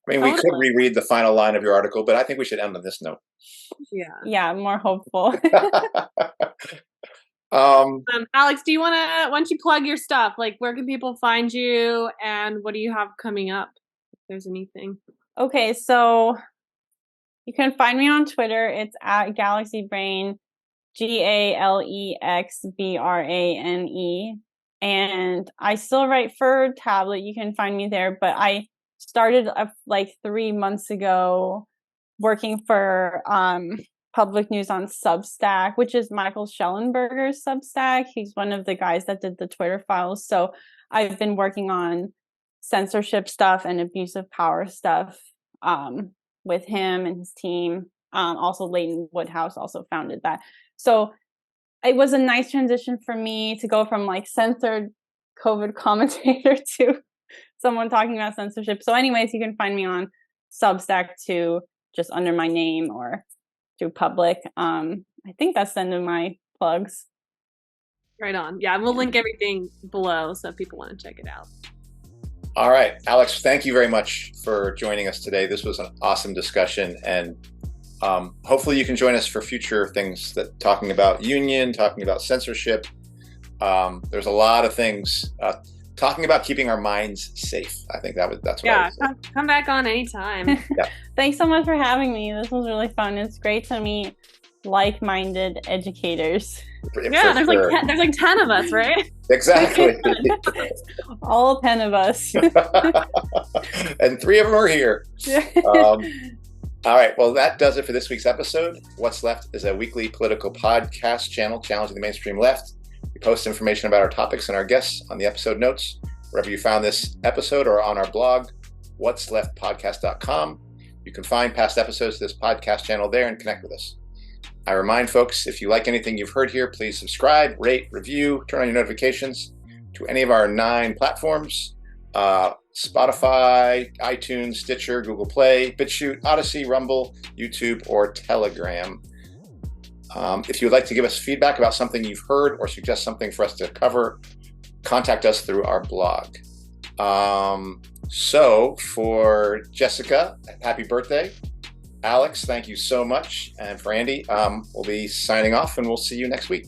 I mean, we could reread the final line of your article, but I think we should end on this note. Yeah, more hopeful. Alex, do you want to, why don't you plug your stuff? Like, where can people find you, and what do you have coming up, if there's anything? Okay, so you can find me on Twitter. It's at GalaxyBrain, GALEXBRANE. And I still write for tablet. You can find me there. But I started like 3 months ago working for Public News on Substack, which is Michael Schellenberger's Substack. He's one of the guys that did the Twitter files. So I've been working on censorship stuff and abuse of power stuff with him and his team. Also, Leighton Woodhouse also founded that. So it was a nice transition for me to go from like censored COVID commentator to someone talking about censorship. So anyways, you can find me on Substack too, just under my name or through Public. I think that's the end of my plugs. Right on. Yeah, we'll link everything below so if people want to check it out. All right, Alex, thank you very much for joining us today. This was an awesome discussion, and hopefully you can join us for future things, that talking about union, talking about censorship. There's a lot of things, talking about keeping our minds safe. I think that's what I would say. Come back on anytime. Yeah. Thanks so much for having me. This was really fun. It's great to meet like-minded educators. Yeah, there's like 10 of us, right? Exactly. All 10 of us. And 3 of them are here. All right, well, that does it for this week's episode. What's Left is a weekly political podcast channel challenging the mainstream left. We post information about our topics and our guests on the episode notes, wherever you found this episode, or on our blog, what'sleftpodcast.com. You can find past episodes of this podcast channel there and connect with us. I remind folks, if you like anything you've heard here, please subscribe, rate, review, turn on your notifications to any of our 9 platforms: Spotify, iTunes, Stitcher, Google Play, Bitchute, Odysee, Rumble, YouTube, or Telegram. If you would like to give us feedback about something you've heard or suggest something for us to cover, contact us through our blog. So for Jessica, happy birthday. Alex, thank you so much. And for Andy, we'll be signing off, and we'll see you next week.